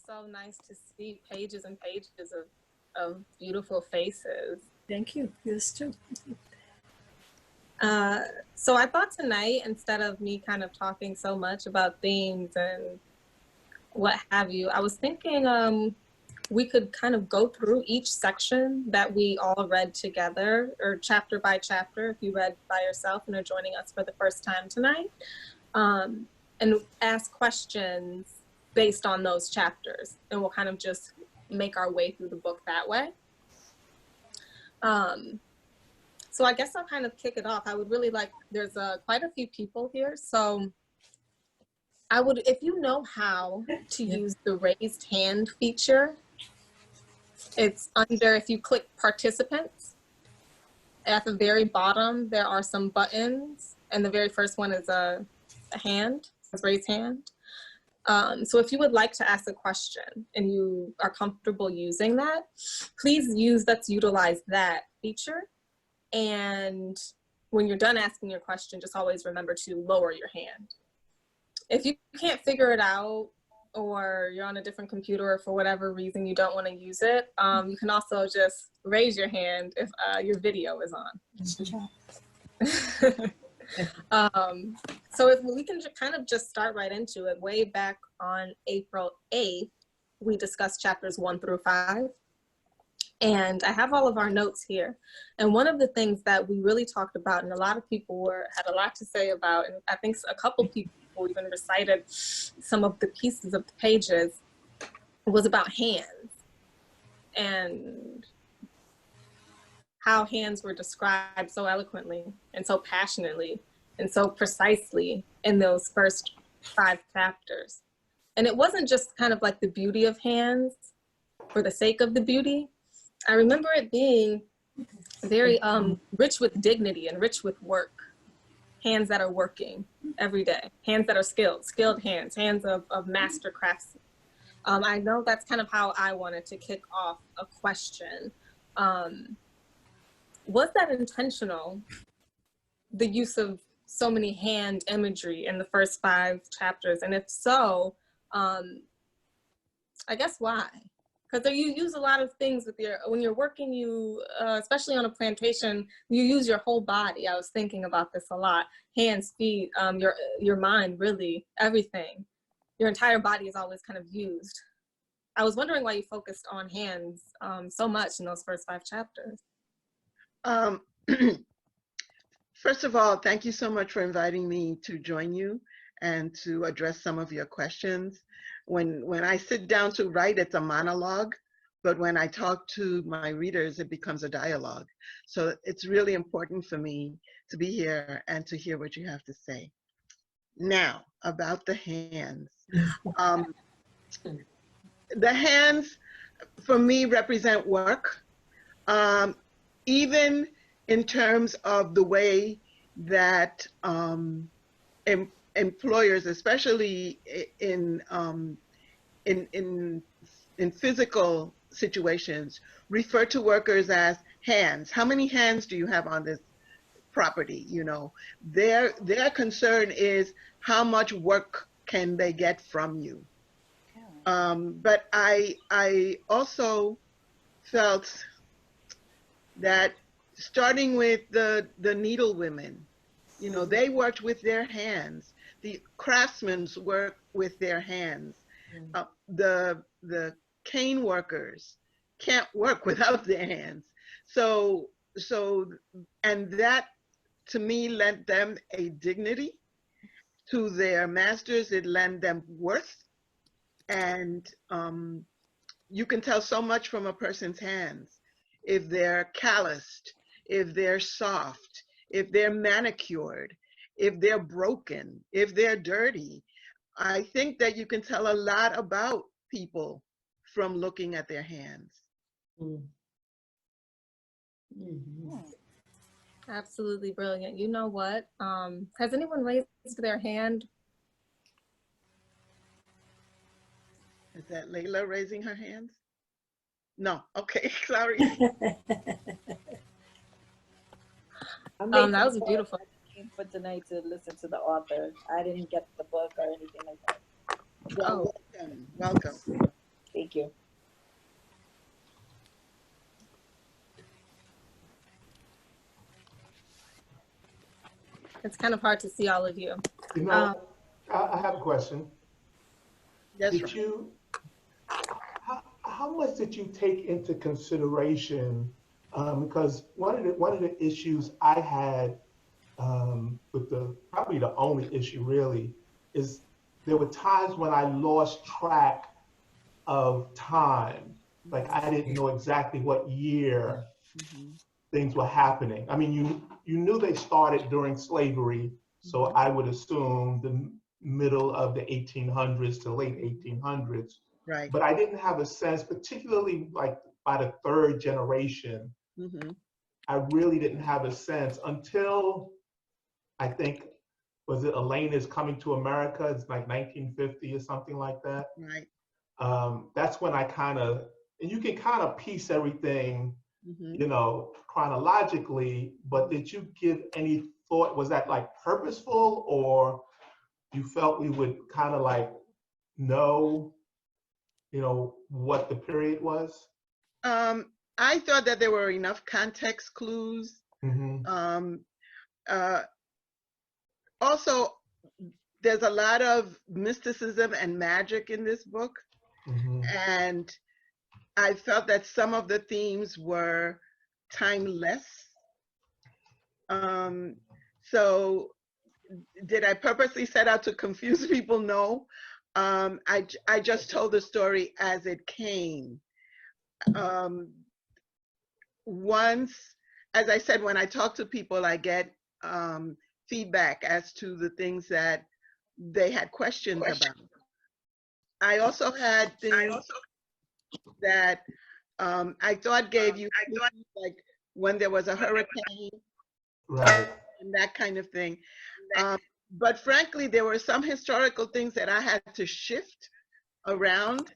so nice to see pages and pages of beautiful faces. Thank you. Yours too. So I thought tonight, instead of me kind of talking so much about themes and what have you, I was thinking we could kind of go through each section that we all read together, or chapter by chapter, if you read by yourself and are joining us for the first time tonight, and ask questions based on those chapters. And we'll kind of just make our way through the book that way. So I guess I'll kind of kick it off. I would really like, there's quite a few people here. So I would, if you know how to use the raised hand feature, it's under, if you click participants, at the very bottom, there are some buttons. And the very first one is a hand, it's raised hand. So if you would like to ask a question and you are comfortable using that, please let's utilize that feature. And when you're done asking your question, just always remember to lower your hand. If you can't figure it out, or you're on a different computer, or for whatever reason you don't want to use it, you can also just raise your hand if your video is on. So if we can kind of just start right into it, way back on April 8th, we discussed chapters 1 through 5. And I have all of our notes here. And one of the things that we really talked about, and a lot of people had a lot to say about, and I think a couple people even recited some of the pieces of the pages, was about hands and how hands were described so eloquently and so passionately and so precisely in those first 5 chapters. And it wasn't just kind of like the beauty of hands for the sake of the beauty. I remember it being very rich with dignity and rich with work. Hands that are working every day, hands that are skilled hands, hands of master craftsmen. I know that's kind of how I wanted to kick off a question. Was that intentional, the use of so many hand imagery in the first 5 chapters? And if so, I guess why? Because you use a lot of things with when you're working, especially on a plantation, you use your whole body. I was thinking about this a lot. Hands, feet, your mind, really, everything. Your entire body is always kind of used. I was wondering why you focused on hands so much in those first 5 chapters. First of all, thank you so much for inviting me to join you and to address some of your questions. When I sit down to write, it's a monologue, but when I talk to my readers, it becomes a dialogue. So it's really important for me to be here and to hear what you have to say. Now, about the hands. The hands, for me, represent work, even in terms of the way that employers, especially in physical situations, refer to workers as hands. How many hands do you have on this property? You know, their concern is how much work can they get from you. But I also felt that starting with the needle women, you know, they worked with their hands. The craftsmen work with their hands. The cane workers can't work without their hands. So, and that to me lent them a dignity. To their masters, it lent them worth. And you can tell so much from a person's hands. If they're calloused, if they're soft, if they're manicured, if they're broken, if they're dirty. I think that you can tell a lot about people from looking at their hands. Absolutely brilliant. You know what? Has anyone raised their hand? Is that Layla raising her hands? No, okay, sorry. That was beautiful. For tonight to listen to the author. I didn't get the book or anything like that. Well, welcome. Thank you. It's kind of hard to see all of you. You know, I have a question. That's Did right. you, how much did you take into consideration? Because one of the issues I had with probably the only issue really is there were times when I lost track of time. Like I didn't know exactly what year things were happening. I mean, you knew they started during slavery, so I would assume the middle of the 1800s to late 1800s. Right. But I didn't have a sense, particularly like by the third generation, I really didn't have a sense until I think, was it Elena's Coming to America? It's like 1950 or something like that. Right. That's when I kind of, and you can kind of piece everything, you know, chronologically, but did you give any thought, was that like purposeful, or you felt we would kind of like know, you know, what the period was? I thought that there were enough context clues. Also, there's a lot of mysticism and magic in this book. And I felt that some of the themes were timeless. So did I purposely set out to confuse people? No. I just told the story as it came. Once, as I said, when I talk to people, I get feedback as to the things that they had questions about. I also had things that I thought gave you clues, like when there was a hurricane, Right. and that kind of thing. But frankly, there were some historical things that I had to shift around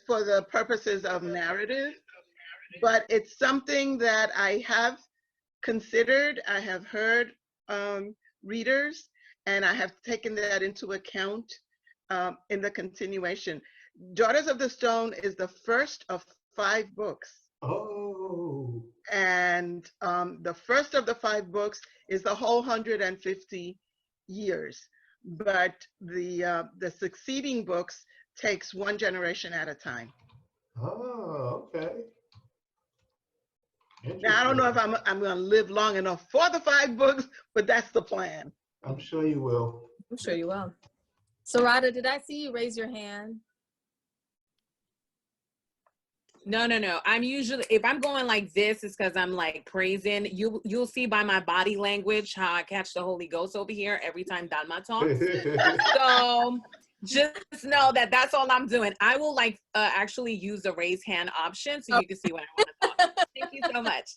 for the purposes of narrative. But it's something that I have considered. I have heard readers, and I have taken that into account in the continuation. Daughters of the Stone is the first of 5 books. Oh. And the first of the 5 books is the whole 150 years. But the succeeding books takes one generation at a time. Oh, okay. Now, I don't know if I'm going to live long enough for the 5 books, but that's the plan. I'm sure you will. I'm sure you will. Sarada, did I see you raise your hand? No. I'm usually, if I'm going like this, it's because I'm like praising. You'll see by my body language how I catch the Holy Ghost over here every time Dahlma talks. So just know that that's all I'm doing. I will like actually use the raise hand option so you can see when I want to talk. Thank you so much.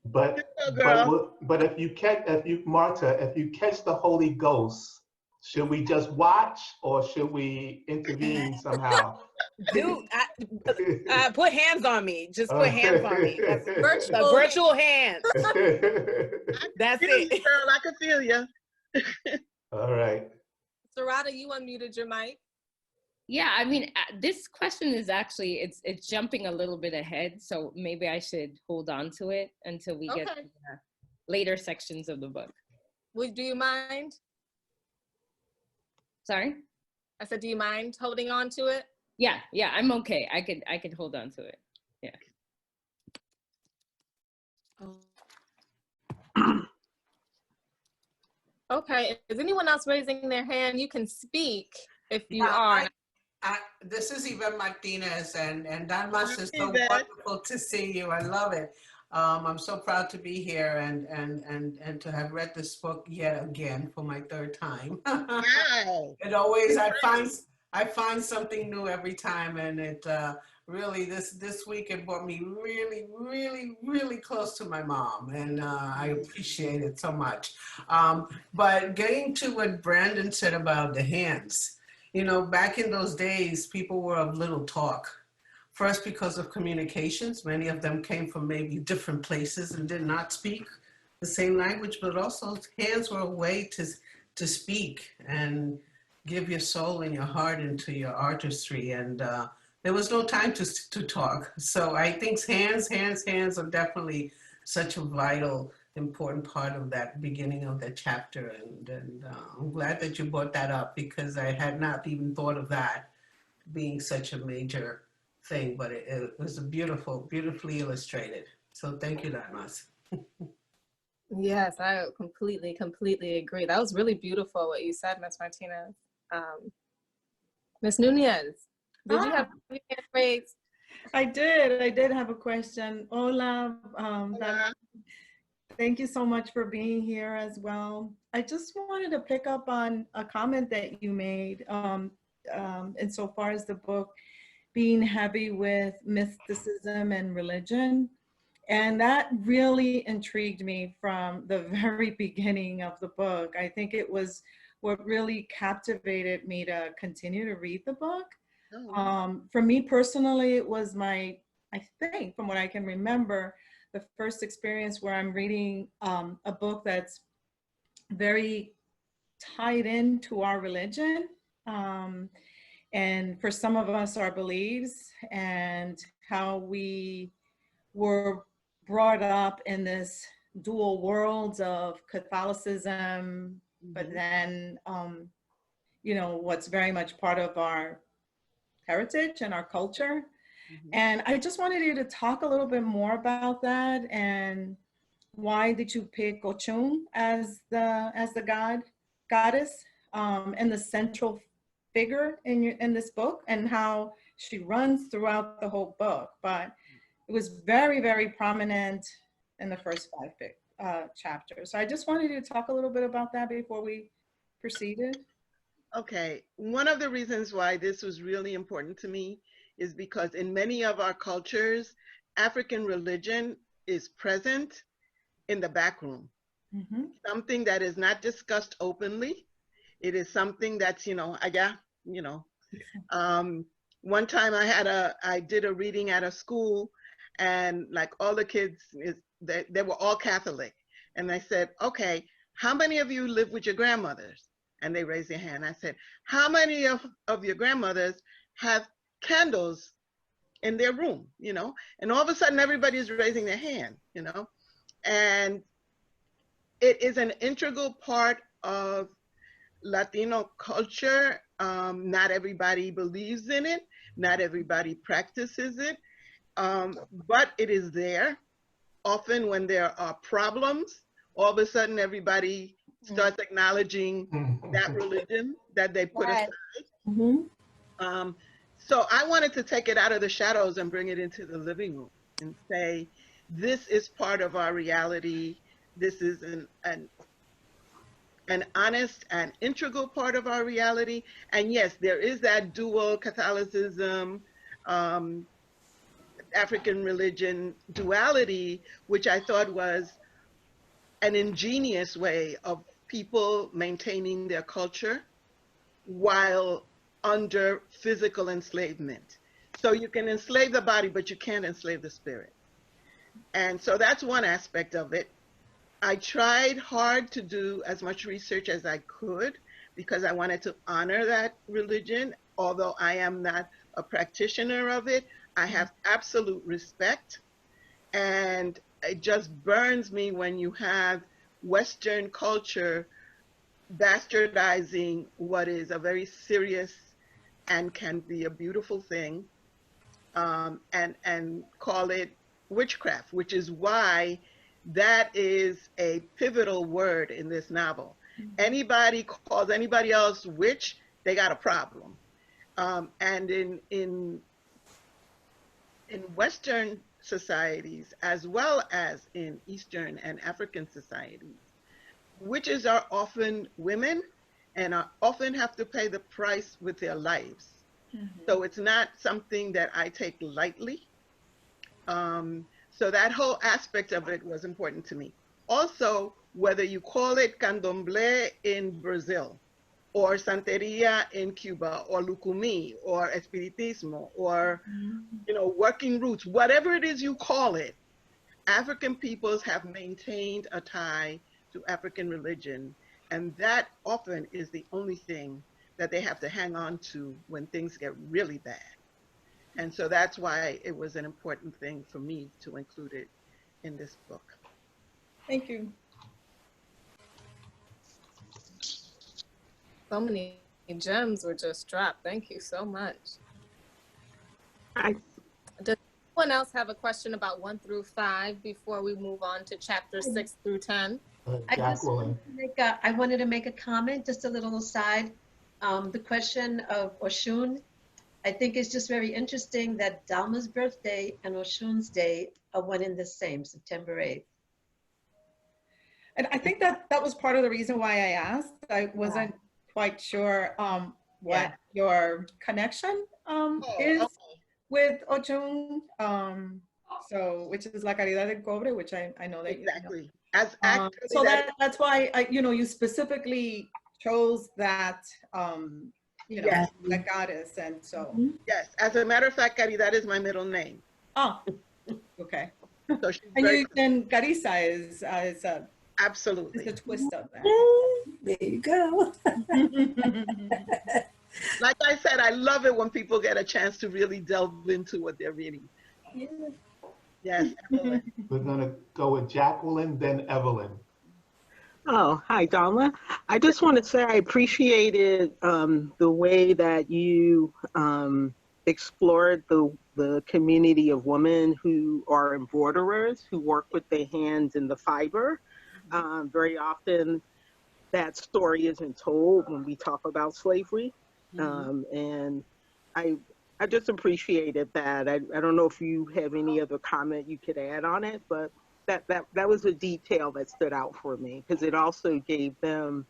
But if you catch, Marta, if you catch the Holy Ghost, should we just watch or should we intervene somehow? Dude, put hands on me. Just put hands on me. That's virtual hands. That's it. Girl, I can feel you. All right. Sarada, you unmuted your mic. Yeah, I mean, this question is actually, it's jumping a little bit ahead, so maybe I should hold on to it until we get to the later sections of the book. Do you mind? Sorry? I said, do you mind holding on to it? Yeah, I'm okay. I could hold on to it. Yeah. Okay, is anyone else raising their hand? You can speak if you are. This is Yvette Martinez, and Dahlma, it's so wonderful to see you. I love it. I'm so proud to be here and to have read this book yet again for my 3rd time. Wow. It always, I find something new every time, and it really, this week it brought me really, really, really close to my mom, and I appreciate it so much. But getting to what Brandon said about the hands, you know, back in those days, people were of little talk. First, because of communications, many of them came from maybe different places and did not speak the same language, but also hands were a way to speak. And give your soul and your heart into your artistry. And there was no time to talk. So I think hands are definitely such a vital, important part of that beginning of that chapter. And I'm glad that you brought that up, because I had not even thought of that being such a major thing, but it was a beautifully illustrated. So thank you, Dahlma. Yes, I completely agree. That was really beautiful what you said, Miss Martinez. Miss Nunez, did you have your hand raised? I did have a question. Hola, thank you so much for being here as well. I just wanted to pick up on a comment that you made insofar as the book being heavy with mysticism and religion. And that really intrigued me from the very beginning of the book. I think it was what really captivated me to continue to read the book. For me personally, it was I think from what I can remember, the first experience where I'm reading a book that's very tied into our religion. And for some of us, our beliefs and how we were brought up in this dual worlds of Catholicism, but then, you know, what's very much part of our heritage and our culture. And I just wanted you to talk a little bit more about that, and why did you pick Ochun as the goddess, and the central figure in this book, and how she runs throughout the whole book, but it was very, very prominent in the first 5 chapters. So I just wanted you to talk a little bit about that before we proceeded. Okay, one of the reasons why this was really important to me is because in many of our cultures, African religion is present in the back room. Something that is not discussed openly. It is something that's, one time I did a reading at a school, and like all the kids, they were all Catholic. And I said, okay, how many of you live with your grandmothers? And they raised their hand. I said, how many of your grandmothers have candles in their room, And all of a sudden everybody's raising their hand, And it is an integral part of Latino culture. Not everybody believes in it. Not everybody practices it. But it is there. Often when there are problems, all of a sudden everybody starts acknowledging that religion that they put aside. So I wanted to take it out of the shadows and bring it into the living room and say, this is part of our reality. This is an honest and integral part of our reality. And yes, there is that dual Catholicism, African religion duality, which I thought was an ingenious way of people maintaining their culture while under physical enslavement. So you can enslave the body, but you can't enslave the spirit. And so that's one aspect of it. I tried hard to do as much research as I could because I wanted to honor that religion. Although I am not a practitioner of it, I have absolute respect. And it just burns me when you have Western culture bastardizing what is a very serious and can be a beautiful thing, and call it witchcraft, which is why that is a pivotal word in this novel. Anybody calls anybody else witch, they got a problem. And in Western societies, as well as in Eastern and African societies, witches are often women and often have to pay the price with their lives. So it's not something that I take lightly. So that whole aspect of it was important to me. Also, whether you call it candomblé in Brazil, or Santeria in Cuba, or Lucumi, or Espiritismo, or working roots, whatever it is you call it, African peoples have maintained a tie to African religion, and that often is the only thing that they have to hang on to when things get really bad. And so that's why it was an important thing for me to include it in this book. Thank you. So many gems were just dropped. Thank you so much. Does anyone else have a question about 1 through 5 before we move on to chapters 6 through 10? I wanted to make a comment, just a little aside. The question of Oshun, I think it's just very interesting that Dahlma's birthday and Oshun's day are one and the same, September 8th. And I think that was part of the reason why I asked. I wasn't quite sure what your connection is with Oshun. So, which is La Caridad del Cobre, which I know that exactly. You know. So that's why you specifically chose that that goddess, and so. Yes, as a matter of fact, Caridad is my middle name. Oh, okay. So she's and Carissa is a absolutely. It's a twist of that. There you go. Like I said, I love it when people get a chance to really delve into what they're reading. Yeah. Yes, Evelyn. We're gonna go with Jacqueline, then Evelyn. Oh, hi, Dahlma. I just want to say I appreciated the way that you explored the community of women who are embroiderers, who work with their hands in the fiber. Very often that story isn't told when we talk about slavery. And I just appreciated that. I don't know if you have any other comment you could add on it, but that was a detail that stood out for me, because it also gave them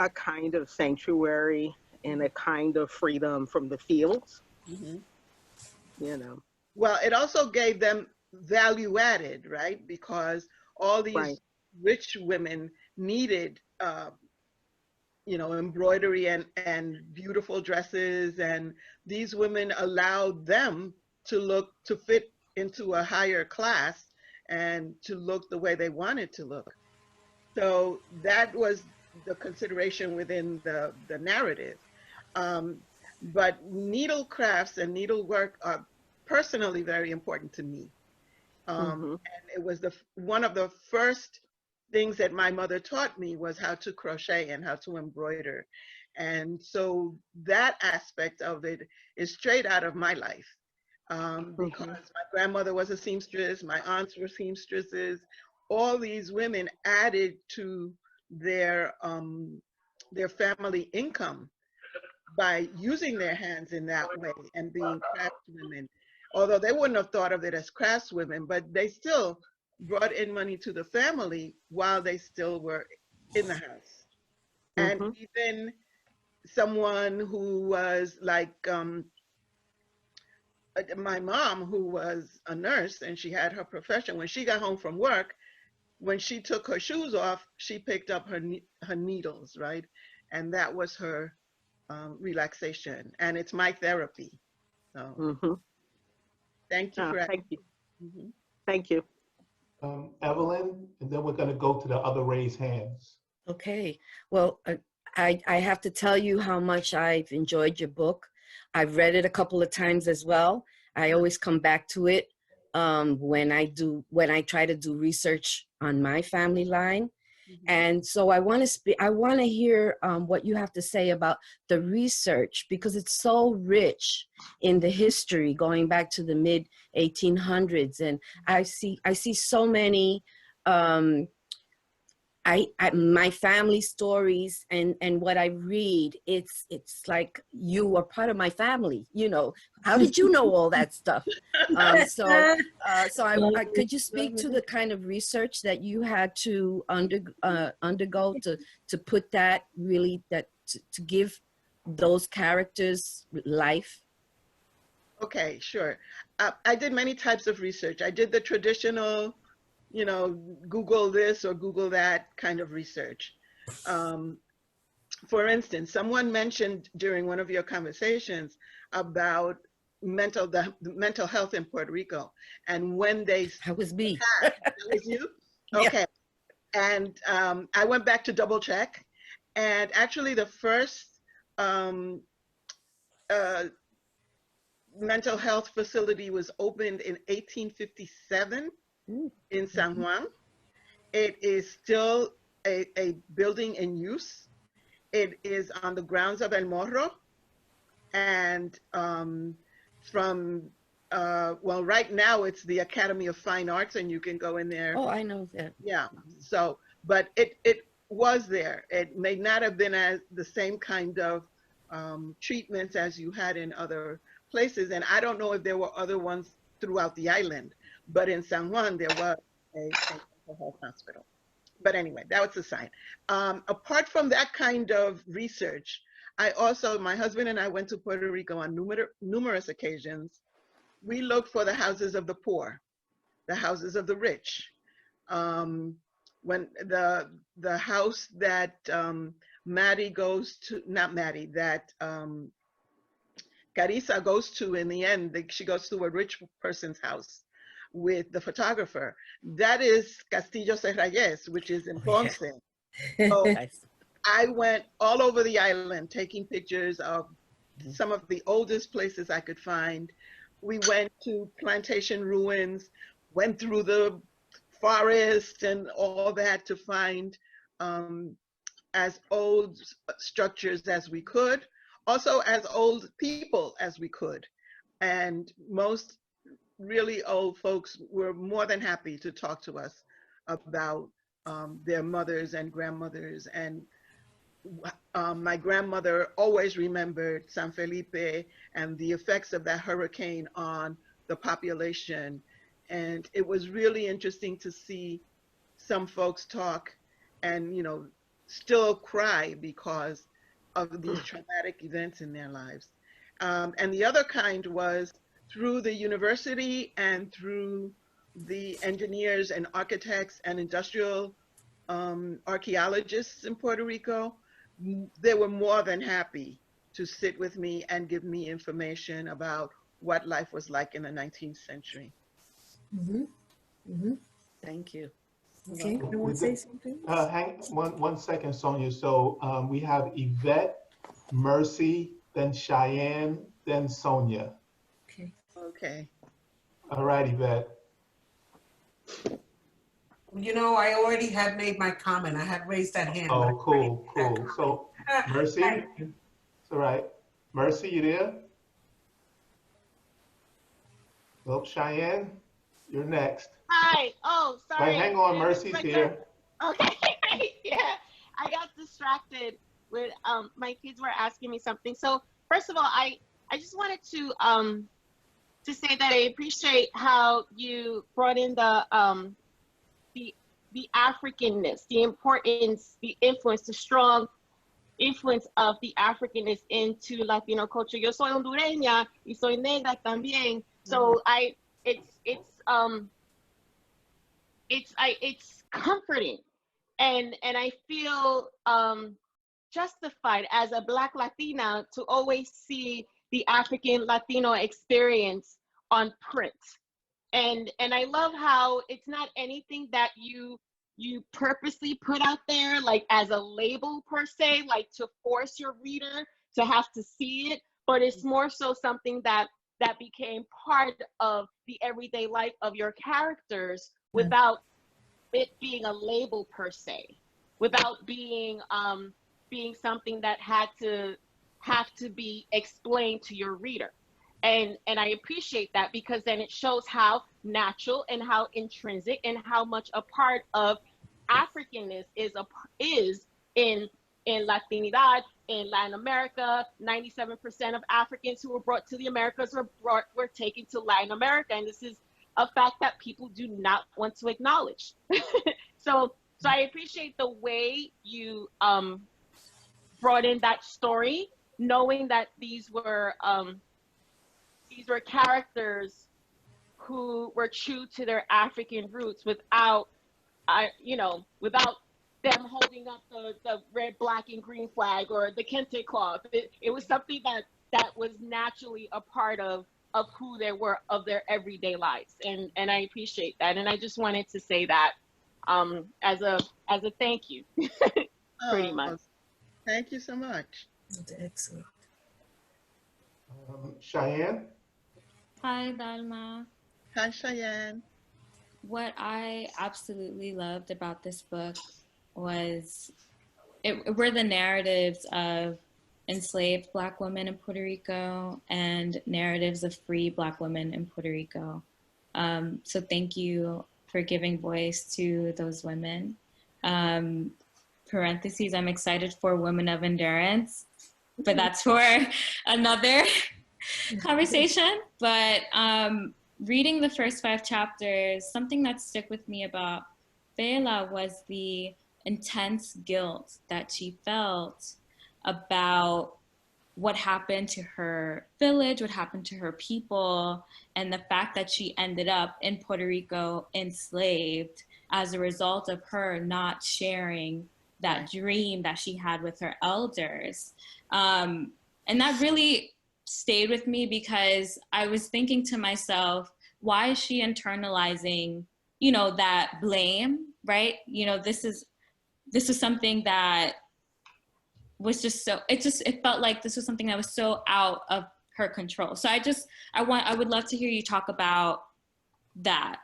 a kind of sanctuary and a kind of freedom from the fields. You know. Well, it also gave them value added, right? Because all these rich women needed, embroidery and beautiful dresses, and these women allowed them to fit into a higher class and to look the way they wanted to look. So that was the consideration within the narrative. But needle crafts and needlework are personally very important to me. And it was one of the first things that my mother taught me was how to crochet and how to embroider. And so that aspect of it is straight out of my life. Because my grandmother was a seamstress, my aunts were seamstresses. All these women added to their family income by using their hands in that way and being craftswomen. Although they wouldn't have thought of it as craftswomen, but they still brought in money to the family while they still were in the house. And even someone who was like my mom, who was a nurse and she had her profession, when she got home from work, when she took her shoes off, she picked up her needles, right? And that was her relaxation, and it's my therapy. So thank you for thank you. Thank you. Evelyn, and then we're going to go to the other raised hands. Okay. Well, I have to tell you how much I've enjoyed your book. I've read it a couple of times as well. I always come back to it when I try to do research on my family line. And so I want to hear what you have to say about the research, because it's so rich in the history going back to the mid 1800s. And I see so many my family stories and what I read, it's like you are part of my family. You know, how did you know all that stuff? So could you speak to the kind of research that you had to undergo to put that really to give those characters life? Okay, sure. I did many types of research. I did the traditional, Google this or Google that kind of research. For instance, someone mentioned during one of your conversations about the mental health in Puerto Rico, and when they that was me. That was you? Okay. Yeah. And I went back to double check, and actually the first um, mental health facility was opened in 1857 in San Juan. It is still a building in use. It is on the grounds of El Morro. And well, right now it's the Academy of Fine Arts, and you can go in there. Oh, I know that. Yeah. So, but it was there. It may not have been as the same kind of treatments as you had in other places. And I don't know if there were other ones throughout the island, but in San Juan, there was a mental health hospital. But anyway, that was the sign. Apart from that kind of research, my husband and I went to Puerto Rico on numerous occasions. We looked for the houses of the poor, the houses of the rich. When the house that Maddie goes to, not Maddie, that Carissa goes to in the end, she goes to a rich person's house with the photographer. That is Castillo Serrayes, which is in Ponce. So I went all over the island taking pictures of some of the oldest places I could find. We went to plantation ruins, went through the forest and all that to find as old structures as we could, also as old people as we could. And most really old folks were more than happy to talk to us about their mothers and grandmothers. And my grandmother always remembered San Felipe and the effects of that hurricane on the population. And it was really interesting to see some folks talk and, you know, still cry because of these traumatic events in their lives. And the other kind was through the university and through the engineers and architects and industrial archaeologists in Puerto Rico. They were more than happy to sit with me and give me information about what life was like in the 19th century. Thank you. Okay, you want to say something? Hang one second, Sonia. So we have Yvette, Mercy, then Cheyenne, then Sonia. Okay. Okay. All right, Yvette. You know, I already had made my comment. I had raised that hand. Oh, cool. So, Mercy, it's all right. Mercy, you there? Well, Cheyenne, you're next. Hi. Oh, sorry. Wait, hang on, Mercy's here. Okay. Yeah, I got distracted with my kids were asking me something. So first of all, I just wanted to say that I appreciate how you brought in the Africanness, the importance, the influence, the strong influence of the Africanness into Latino culture. Yo soy hondureña y soy negra también. So it's comforting, and I feel justified as a Black Latina to always see the African Latino experience on print. And I love how it's not anything that you purposely put out there, like as a label per se, like to force your reader to have to see it, but it's more so something that became part of the everyday life of your characters without it being a label per se, without being something that have to be explained to your reader. And I appreciate that, because then it shows how natural and how intrinsic and how much a part of Africanness is in Latinidad, in Latin America. 97% of Africans who were brought to the Americas were taken to Latin America, and this is a fact that people do not want to acknowledge. So I appreciate the way you brought in that story, knowing that these were characters who were true to their African roots without them holding up the red, black, and green flag or the kente cloth. It was something that was naturally a part of who they were, of their everyday lives. And I appreciate that. And I just wanted to say that as a thank you, pretty much. Thank you so much. That's excellent. Cheyenne? Hi, Dahlma. Hi, Cheyenne. What I absolutely loved about this book was were the narratives of enslaved Black women in Puerto Rico and narratives of free Black women in Puerto Rico. So thank you for giving voice to those women. Parentheses, I'm excited for Women of Endurance, but that's for another conversation. But reading the first 5 chapters, something that stuck with me about Fela was the intense guilt that she felt about what happened to her village, what happened to her people, and the fact that she ended up in Puerto Rico enslaved as a result of her not sharing that dream that she had with her elders. And that really stayed with me because I was thinking to myself, why is she internalizing, you know, that blame, right? You know, this is something that was just so, it felt like this was something that was so out of her control. So I would love to hear you talk about that.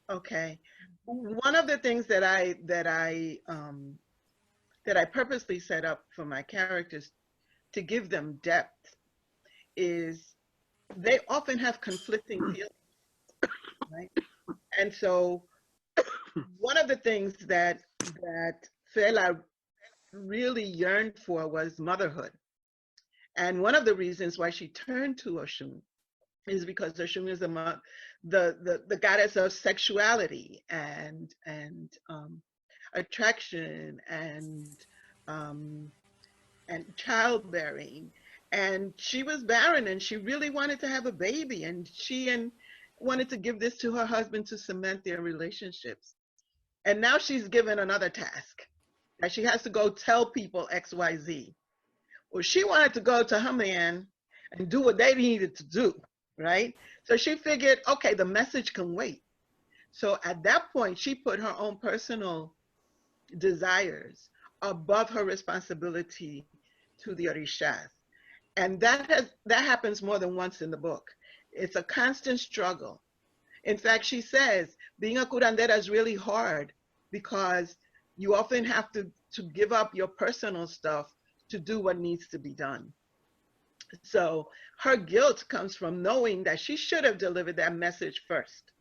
Okay. One of the things that I purposely set up for my characters to give them depth is they often have conflicting feelings, right? And so one of the things that Fela really yearned for was motherhood. And one of the reasons why she turned to Oshun is because Oshun is the goddess of sexuality and attraction and childbearing. And she was barren and she really wanted to have a baby, and wanted to give this to her husband to cement their relationships. And now she's given another task that she has to go tell people XYZ. Well, she wanted to go to her man and do what they needed to do, right? So she figured, okay, the message can wait. So at that point, she put her own personal desires above her responsibility to the Orishas. And that happens more than once in the book. It's a constant struggle. In fact, she says, being a curandera is really hard because you often have to give up your personal stuff to do what needs to be done. So her guilt comes from knowing that she should have delivered that message first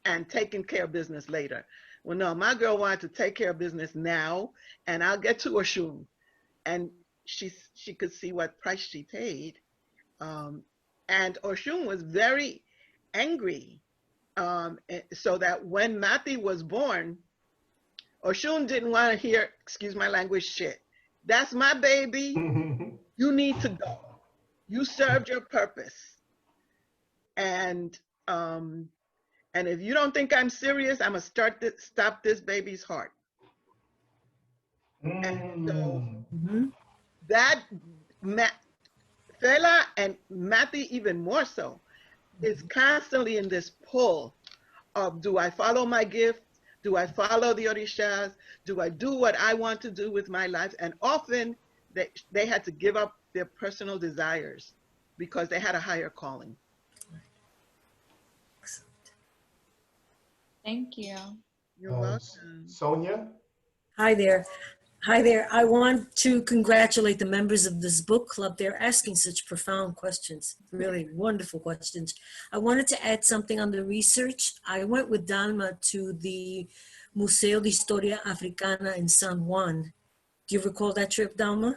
and taken care of business later. Well, no, my girl wanted to take care of business now, and I'll get to Oshun. And she could see what price she paid. And Oshun was very angry. So that when Mati was born, Oshun didn't want to hear, excuse my language, shit. That's my baby. You need to go. You served your purpose. And if you don't think I'm serious, I'm gonna stop this baby's heart. And so that Fela and Mati even more so is constantly in this pull of, do I follow my gift? Do I follow the Orishas? Do I do what I want to do with my life? And often they had to give up their personal desires because they had a higher calling. Thank you. You're welcome. Sonia? Hi there. Hi there. I want to congratulate the members of this book club. They're asking such profound questions, really wonderful questions. I wanted to add something on the research. I went with Dahlma to the Museo de Historia Africana in San Juan. Do you recall that trip, Dahlma?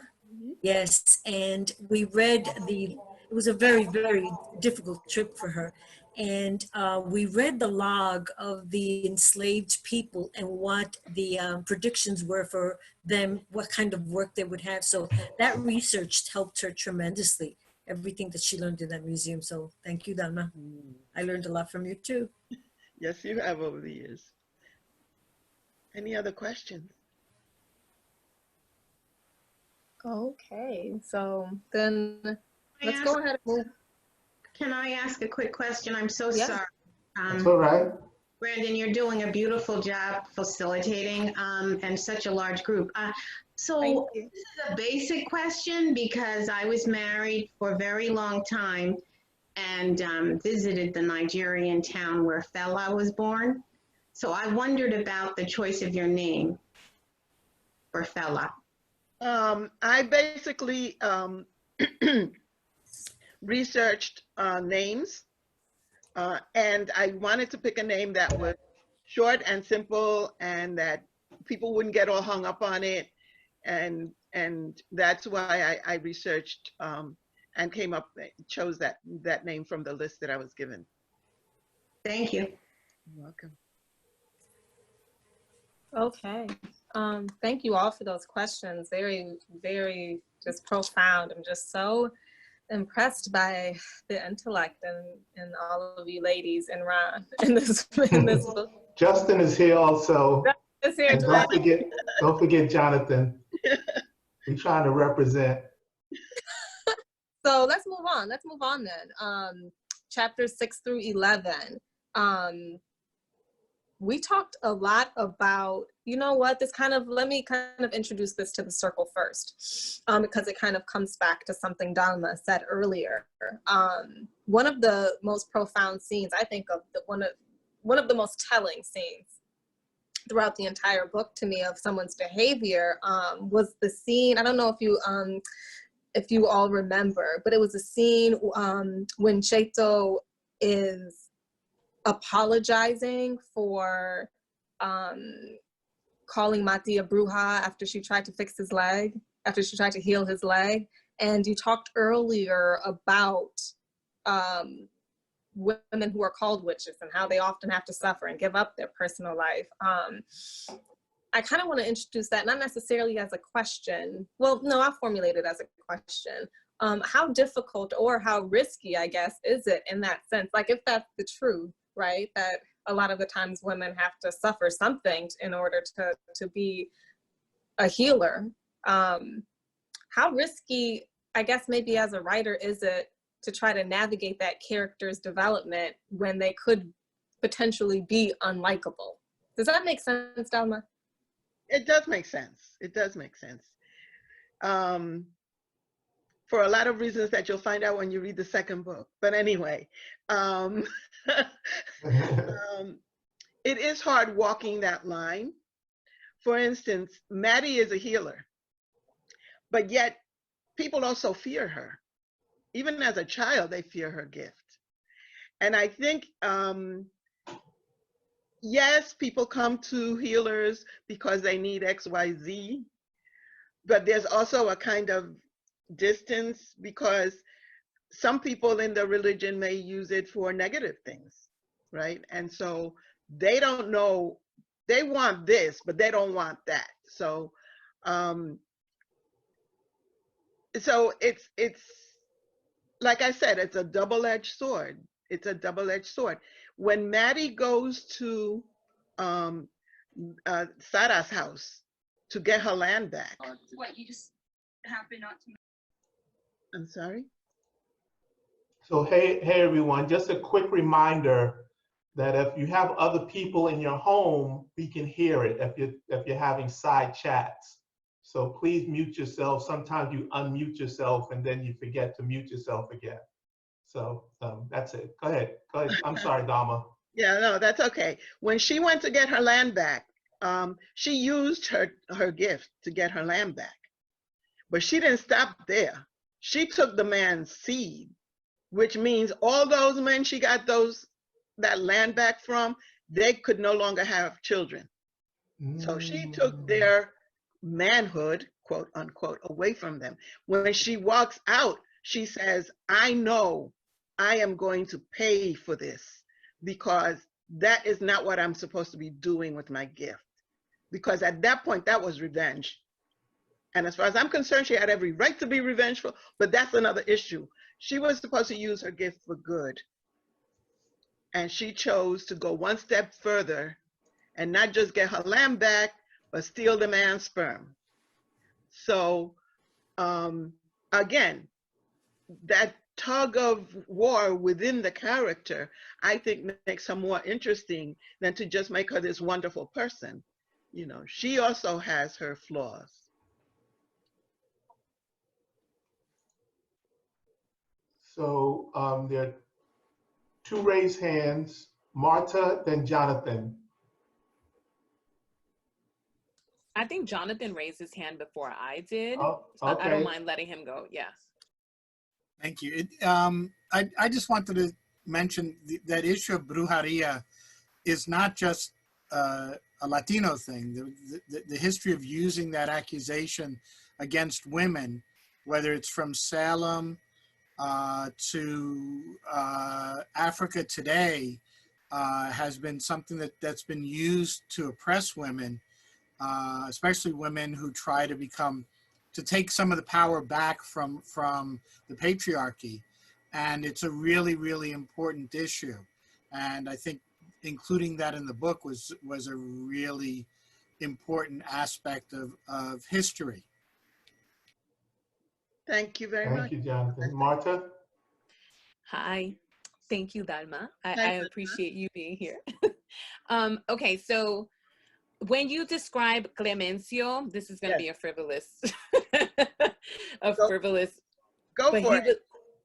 Yes, and we read it was a very, very difficult trip for her. And we read the log of the enslaved people and what the predictions were for them, what kind of work they would have. So that research helped her tremendously, everything that she learned in that museum. So thank you, Dahlma. I learned a lot from you too. Yes, you have over the years. Any other questions? Okay, so then let's go ahead and move. Can I ask a quick question? I'm so sorry. That's all right. Brandon, you're doing a beautiful job facilitating and such a large group. So this is a basic question because I was married for a very long time and visited the Nigerian town where Fela was born. So I wondered about the choice of your name for Fela. I basically researched names, and I wanted to pick a name that was short and simple and that people wouldn't get all hung up on it. And that's why I researched and chose that name from the list that I was given. Thank you. You're welcome. Okay. Thank you all for those questions. Very, very just profound. I'm just so impressed by the intellect and all of you ladies and Ron in this book. Justin is here also. Justin is here And don't forget Jonathan. We're trying to represent. So let's move on. Let's move on then. Chapters 6 through 11. We talked a lot about, you know what, let me kind of introduce this to the circle first, because it kind of comes back to something Dahlma said earlier. One of the most profound scenes, I think of one of the most telling scenes throughout the entire book to me of someone's behavior was the scene, I don't know if you all remember, but it was a scene when Cheto is apologizing for calling Mati a bruja after she tried to fix his leg, after she tried to heal his leg. And you talked earlier about women who are called witches and how they often have to suffer and give up their personal life. I kind of want to introduce that, not necessarily as a question. Well, no, I'll formulate it as a question. How difficult or how risky, I guess, is it in that sense? Like, if that's the truth, right? That a lot of the times women have to suffer something in order to be a healer. How risky, I guess maybe as a writer, is it to try to navigate that character's development when they could potentially be unlikable? Does that make sense, Dahlma? It does make sense. It does make sense. For a lot of reasons that you'll find out when you read the second book. But anyway, it is hard walking that line. For instance, Maddie is a healer, but yet people also fear her. Even as a child, they fear her gift. And I think, yes, people come to healers because they need X, Y, Z, but there's also a kind of distance because some people in the religion may use it for negative things, right? And so they don't know, they want this, but they don't want that. So, so it's like I said, it's a double-edged sword. It's a double-edged sword. When Maddie goes to Sara's house to get her land back. What, you just happen not to. I'm sorry? So hey everyone, just a quick reminder that if you have other people in your home, we can hear it if you're having side chats. So please mute yourself. Sometimes you unmute yourself and then you forget to mute yourself again. So that's it. Go ahead. I'm sorry, Dahlma. Yeah, no, that's okay. When she went to get her land back, she used her gift to get her land back. But she didn't stop there. She took the man's seed, which means all those men she got that land back from, they could no longer have children. So she took their manhood, quote unquote, away from them. When she walks out, she says, I know I am going to pay for this because that is not what I'm supposed to be doing with my gift. Because at that point, that was revenge. And as far as I'm concerned, she had every right to be revengeful, but that's another issue. She was supposed to use her gift for good. And she chose to go one step further and not just get her land back, but steal the man's sperm. So again, that tug of war within the character, I think makes her more interesting than to just make her this wonderful person. You know, she also has her flaws. So there are two raised hands, Marta, then Jonathan. I think Jonathan raised his hand before I did. Oh, So I don't okay. mind letting him go. Yeah. Thank you. I just wanted to mention that issue of brujeria is not just a Latino thing. The history of using that accusation against women, whether it's from Salem to Africa today, has been something that's been used to oppress women, especially women who try to take some of the power back from the patriarchy. And it's a really, really important issue. And I think including that in the book was a really important aspect of history. Thank you very much. Thank you, Jonathan. Marta? Hi. Thank you, Dahlma. I Hi, appreciate you being here. Okay, so when you describe Clemencio, this is going to be a frivolous, Go but for it.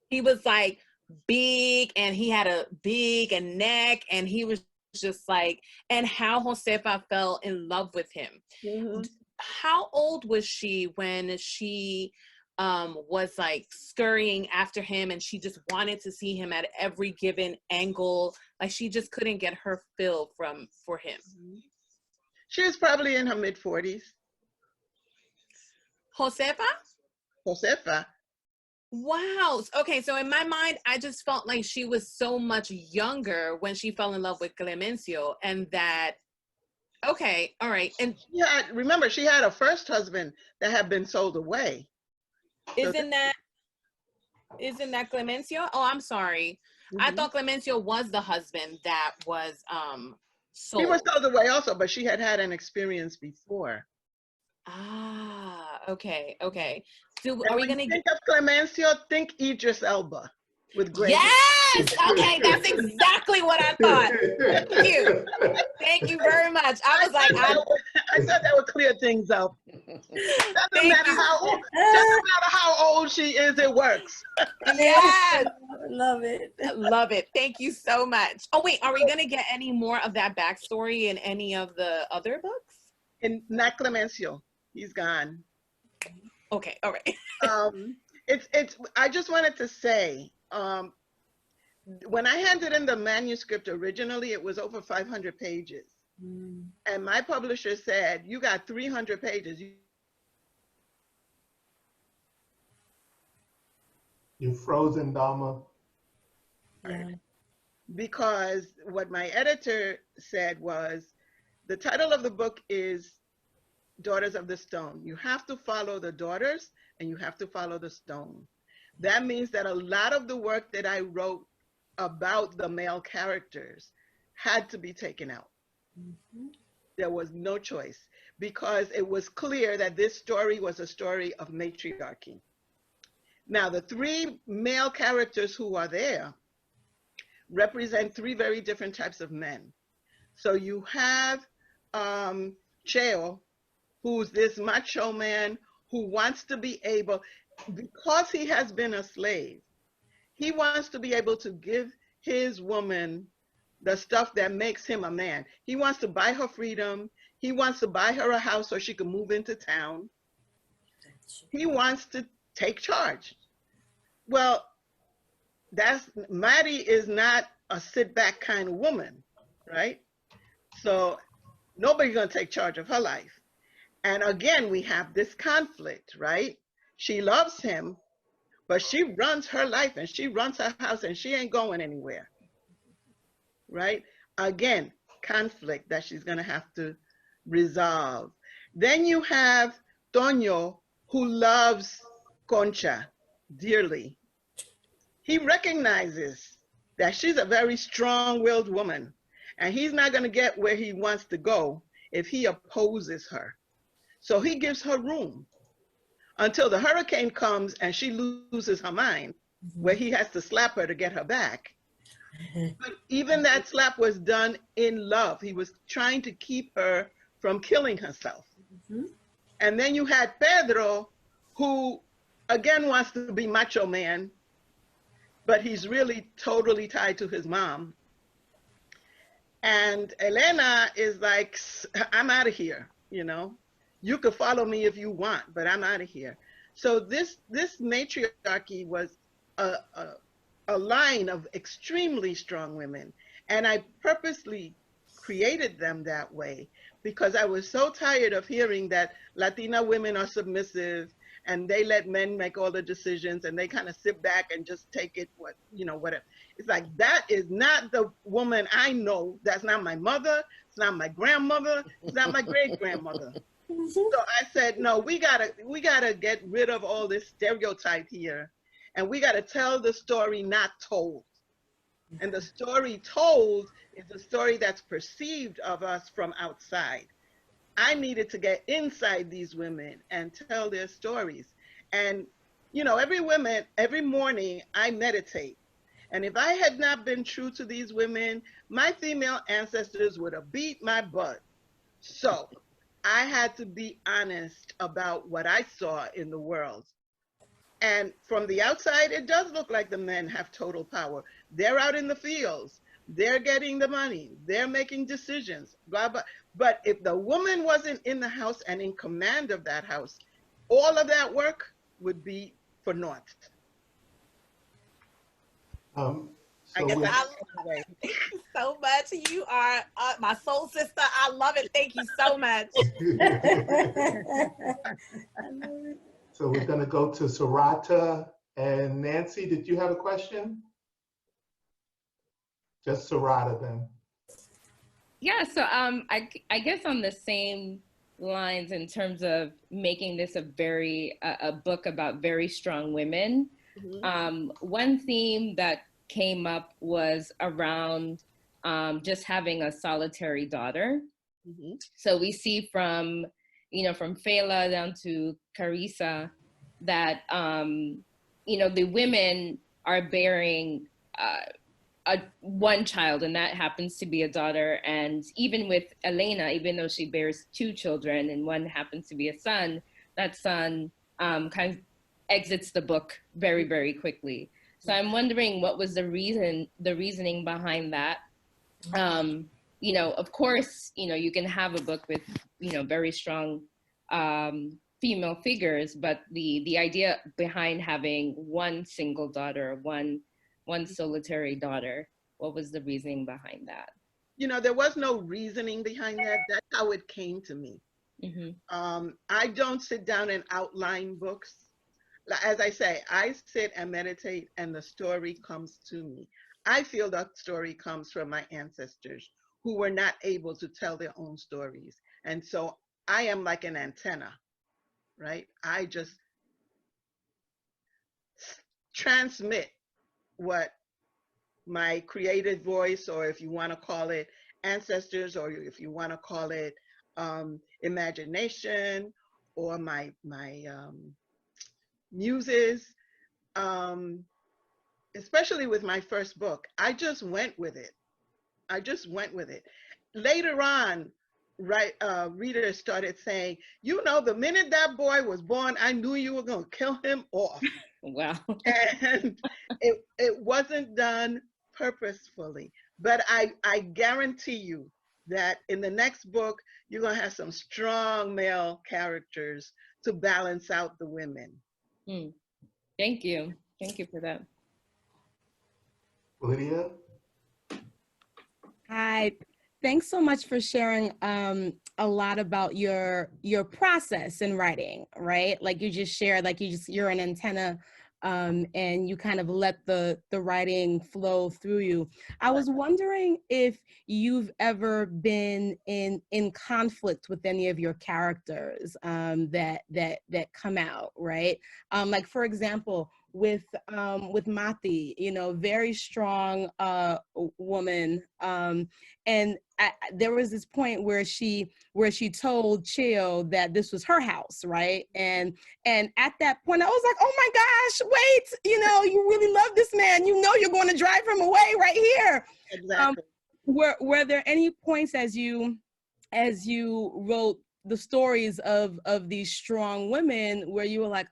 He was like big, and he had a big neck, and he was just like, and how Josefa fell in love with him. Mm-hmm. How old was she when she was like scurrying after him, and she just wanted to see him at every given angle? Like she just couldn't get her fill for him. She was probably in her mid-40s. Josefa? Josefa. Wow. Okay, so in my mind, I just felt like she was so much younger when she fell in love with Clemencio, and that, okay, all right. And remember, she had a first husband that had been sold away. Isn't that Clemencio? Oh, I'm sorry. I thought Clemencio was the husband that was sold. He was sold away also, but she had an experience before. Ah, okay. So And are we when gonna you think of Clemencio, think Idris Elba with gray hair. Yes! Okay, that's exactly what I thought. Thank you. Thank you very much. I was like, I said that would clear things up. Doesn't matter how old she is, it works. Yes. Love it. Love it. Thank you so much. Oh wait, are we gonna get any more of that backstory in any of the other books? And not Clemencio. He's gone. Okay, all right. It's I just wanted to say, when I handed in the manuscript originally, it was over 500 pages. And my publisher said, you got 300 pages. You're frozen, Dahlma. Yeah. Because what my editor said was, the title of the book is Daughters of the Stone. You have to follow the daughters and you have to follow the stone. That means that a lot of the work that I wrote about the male characters had to be taken out. There was no choice, because it was clear that this story was a story of matriarchy. Now, the three male characters who are there represent three very different types of men. So you have Cheo, who's this macho man who wants to be able, because he has been a slave, he wants to be able to give his woman the stuff that makes him a man. He wants to buy her freedom. He wants to buy her a house so she can move into town. He wants to take charge. Well, Maddie is not a sit back kind of woman, right? So nobody's gonna take charge of her life. And again, we have this conflict, right? She loves him, but she runs her life and she runs her house and she ain't going anywhere, right? Again, conflict that she's gonna have to resolve. Then you have Toño, who loves Concha dearly. He recognizes that she's a very strong-willed woman, and he's not gonna get where he wants to go if he opposes her. So he gives her room until the hurricane comes and she loses her mind, where he has to slap her to get her back. But even that slap was done in love. He was trying to keep her from killing herself. And then you had Pedro, who again wants to be macho man, but he's really totally tied to his mom. And Elena is like, I'm out of here, you know. You could follow me if you want, but I'm out of here. So this matriarchy was a line of extremely strong women. And I purposely created them that way because I was so tired of hearing that Latina women are submissive and they let men make all the decisions and they kind of sit back and just take it, whatever. It's like, that is not the woman I know. That's not my mother. It's not my grandmother. It's not my great grandmother. So I said, no, we gotta get rid of all this stereotype here. And we gotta tell the story not told. And the story told is a story that's perceived of us from outside. I needed to get inside these women and tell their stories. And, every morning I meditate. And if I had not been true to these women, my female ancestors would have beat my butt. So I had to be honest about what I saw in the world. And from the outside, it does look like the men have total power. They're out in the fields. They're getting the money. They're making decisions, blah, blah. But if the woman wasn't in the house and in command of that house, all of that work would be for naught. I guess I love it so much. You are my soul sister. I love it. Thank you so much. So we're going to go to Sarata and Nancy. Did you have a question? Just Sarata then. Yeah, so I guess on the same lines in terms of making this a book about very strong women. Mm-hmm. One theme that came up was around just having a solitary daughter. Mm-hmm. So we see from Fela down to Carissa that, the women are bearing one child, and that happens to be a daughter. And even with Elena, even though she bears two children and one happens to be a son, that son kind of exits the book very, very quickly. So I'm wondering what was the reasoning behind that. Of course, you can have a book with, very strong female figures, but the idea behind having one single daughter, one solitary daughter, what was the reasoning behind that? There was no reasoning behind that. That's how it came to me. Mm-hmm. I don't sit down and outline books. As I say, I sit and meditate and the story comes to me. I feel that story comes from my ancestors who were not able to tell their own stories. And so I am like an antenna, right? I just transmit what my creative voice, or if you want to call it ancestors, or if you want to call it imagination, or my muses, especially with my first book, I just went with it. Later on, readers started saying, the minute that boy was born, I knew you were going to kill him off. Wow. And it wasn't done purposefully, but I guarantee you that in the next book, you're going to have some strong male characters to balance out the women. Thank you for that. Lydia? Hi, thanks so much for sharing a lot about your process in writing, right? Like you just shared, like you're an antenna, and you kind of let the writing flow through you. I was wondering if you've ever been in conflict with any of your characters that come out, right? Like for example, with Mati, very strong woman, and there was this point where she told Chio that this was her house, right? And at that point, I was like, oh my gosh, wait, you really love this man, you're going to drive him away right here. Exactly. Were there any points as you wrote the stories of these strong women where you were like,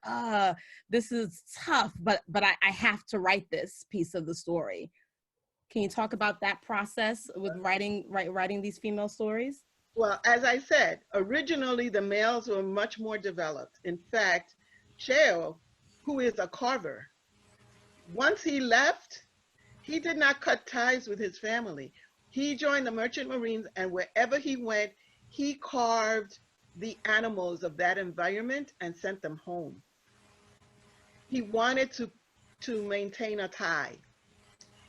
this is tough, but I have to write this piece of the story. Can you talk about that process with writing these female stories? Well, as I said, originally the males were much more developed. In fact, Cheo, who is a carver, once he left, he did not cut ties with his family. He joined the Merchant Marines, and wherever he went, he carved the animals of that environment and sent them home. He wanted to maintain a tie.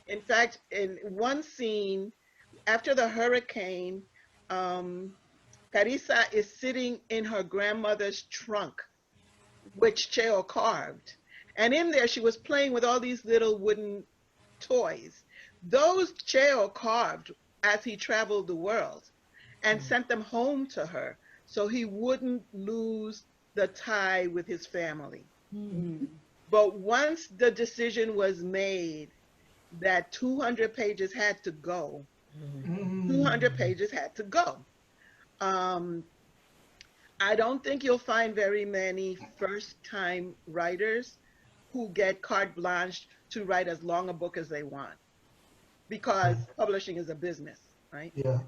In fact, in one scene, after the hurricane, Carissa is sitting in her grandmother's trunk, which Cheo carved. And in there, she was playing with all these little wooden toys. Those Cheo carved as he traveled the world and sent them home to her so he wouldn't lose the tie with his family. But once the decision was made that 200 pages had to go, 200 pages had to go. I don't think you'll find very many first-time writers who get carte blanche to write as long a book as they want, because publishing is a business, right? Yeah.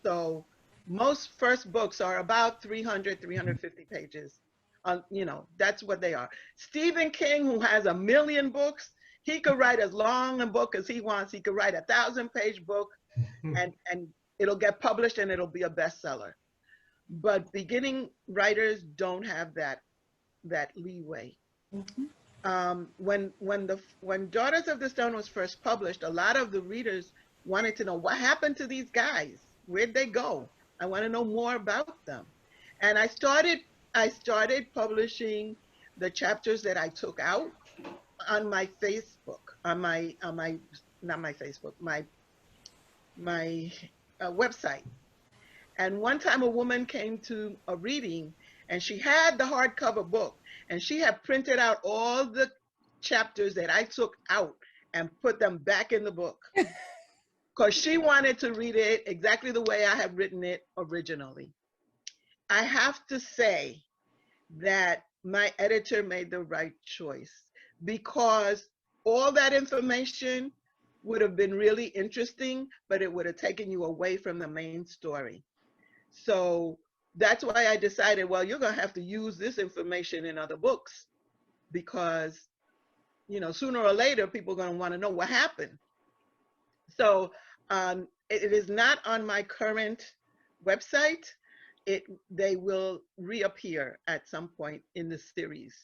So most first books are about 300, 350 pages. You know, that's what they are. Stephen King, who has 1 million books, he could write as long a book as he wants. He could write a 1,000-page book and it'll get published and it'll be a bestseller. But beginning writers don't have that leeway. When Daughters of the Stone was first published, a lot of the readers wanted to know what happened to these guys. Where'd they go? I want to know more about them. And I started publishing the chapters that I took out on my Facebook, my website. And one time a woman came to a reading and she had the hardcover book and she had printed out all the chapters that I took out and put them back in the book because she wanted to read it exactly the way I had written it originally. I have to say that my editor made the right choice, because all that information would have been really interesting, but it would have taken you away from the main story. So that's why I decided, well, you're going to have to use this information in other books, because, you know, sooner or later, people are going to want to know what happened. So it is not on my current website. They will reappear at some point in the series.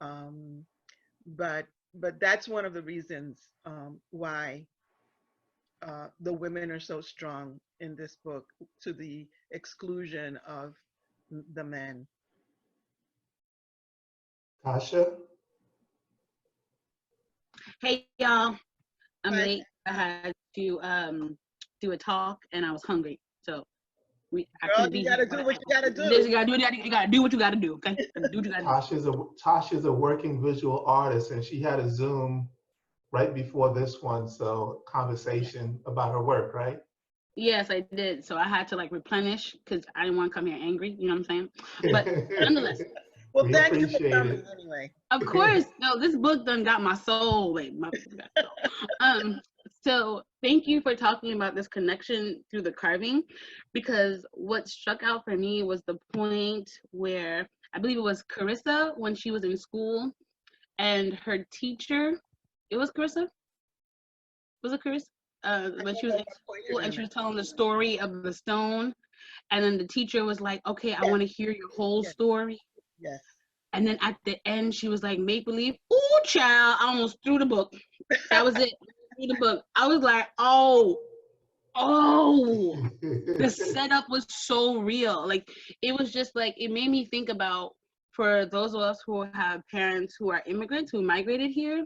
But that's one of the reasons why the women are so strong in this book, to the exclusion of the men. Tasha? Hey, y'all. I'm late. I had to do a talk and I was hungry. So you gotta do what you gotta do. You gotta do what you gotta do, okay? Do what you gotta do. Tasha's a working visual artist, and she had a Zoom right before this one, so conversation about her work, right? Yes, I did. So I had to like replenish because I didn't want to come here angry, you know what I'm saying? But nonetheless. Well, thank you for coming anyway. Of course. No, this book done got my soul. Wait, my so thank you for talking about this connection through the carving, because what struck out for me was the point where I believe it was Carissa when she was in school and her teacher, it was Carissa? Was it Carissa? When she was in school and she was telling the story of the stone, and then the teacher was like, okay, I want to hear your whole story. Yes. And then at the end, she was like, make believe. Ooh, child, I almost threw the book. That was it. Threw the book. I was like, oh, the setup was so real. Like, it was just like, it made me think about, for those of us who have parents who are immigrants, who migrated here,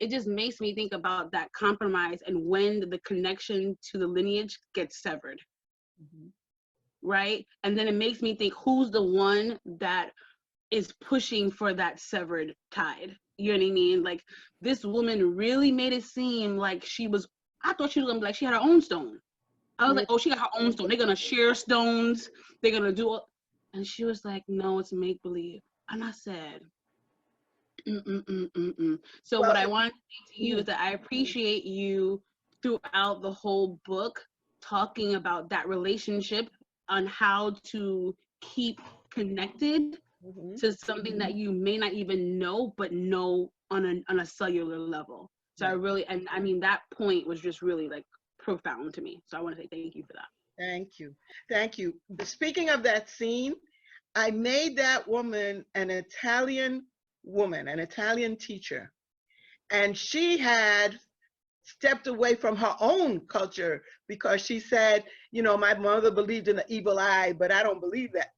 it just makes me think about that compromise and when the connection to the lineage gets severed. Right? And then it makes me think, who's the one that is pushing for that severed tide? You know what I mean? Like, this woman really made it seem like she was, I thought she was gonna be like, she had her own stone. I was like, oh, she got her own stone. They're gonna share stones. They're gonna do, And she was like, no, it's make believe. And I said, mm-mm-mm-mm-mm. So Well, what I want to say to you is that I appreciate you throughout the whole book talking about that relationship on how to keep connected to something that you may not even know, but know on a cellular level. So I really, and I mean, that point was just really like profound to me. So I want to say thank you for that. Thank you. Thank you. Speaking of that scene, I made that woman an Italian woman, an Italian teacher. And she had stepped away from her own culture because she said, you know, my mother believed in the evil eye, but I don't believe that.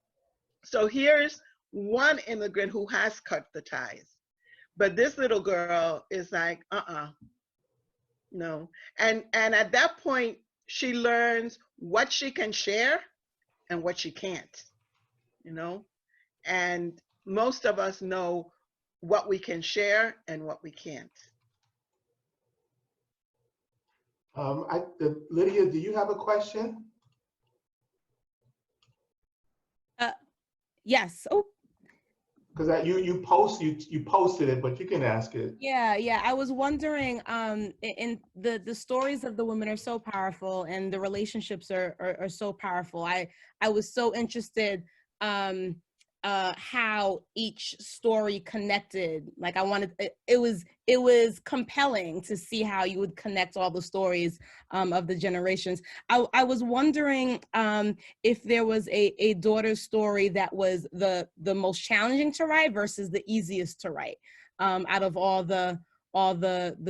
So here's one immigrant who has cut the ties. But this little girl is like, no. And at that point, she learns what she can share and what she can't, you know? And most of us know what we can share and what we can't. Lydia, do you have a question? Yes. Oh. Because you posted it, but you can ask it. Yeah. I was wondering, in the stories of the women are so powerful, and the relationships are so powerful. I was so interested how each story connected. Like I wanted, it was compelling to see how you would connect all the stories of the generations. I was wondering if there was a daughter's story that was the most challenging to write versus the easiest to write out of all the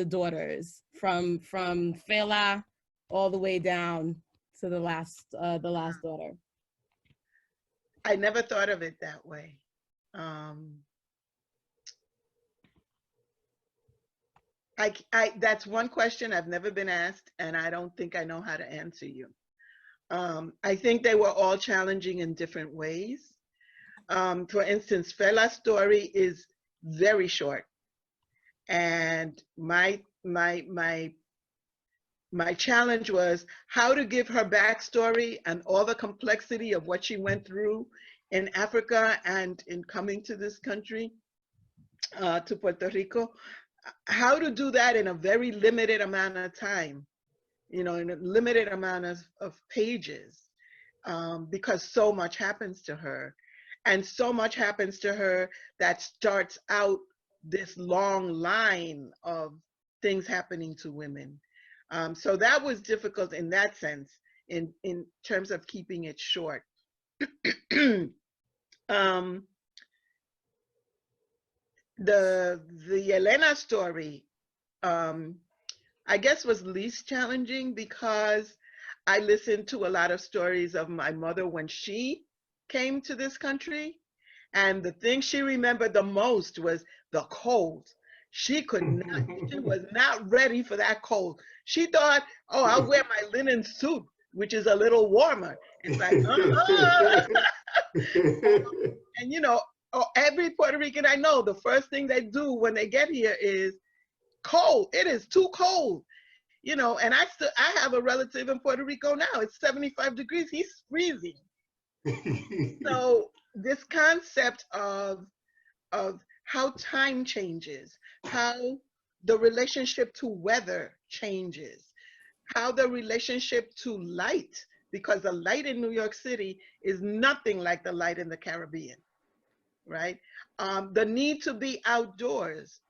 daughters from Fela all the way down to the last daughter. I never thought of it that way. That's one question I've never been asked, and I don't think I know how to answer you. I think they were all challenging in different ways. For instance, Fela's story is very short, and my challenge was how to give her backstory and all the complexity of what she went through in Africa and in coming to this country, to Puerto Rico, how to do that in a very limited amount of time, you know, in a limited amount of pages, because so much happens to her. And so much happens to her that starts out this long line of things happening to women. So that was difficult in that sense, in terms of keeping it short. The Elena story, I guess, was least challenging because I listened to a lot of stories of my mother when she came to this country, and the thing she remembered the most was the cold. She could not, she was not ready for that cold. She thought, oh, I'll wear my linen suit, which is a little warmer. It's like, and you know, every Puerto Rican I know, the first thing they do when they get here is cold. It is too cold, you know. And I have a relative in Puerto Rico now. It's 75 degrees. He's freezing. So this concept of how time changes, how the relationship to weather changes, how the relationship to light, because the light in New York City is nothing like the light in the Caribbean, right? The need to be outdoors.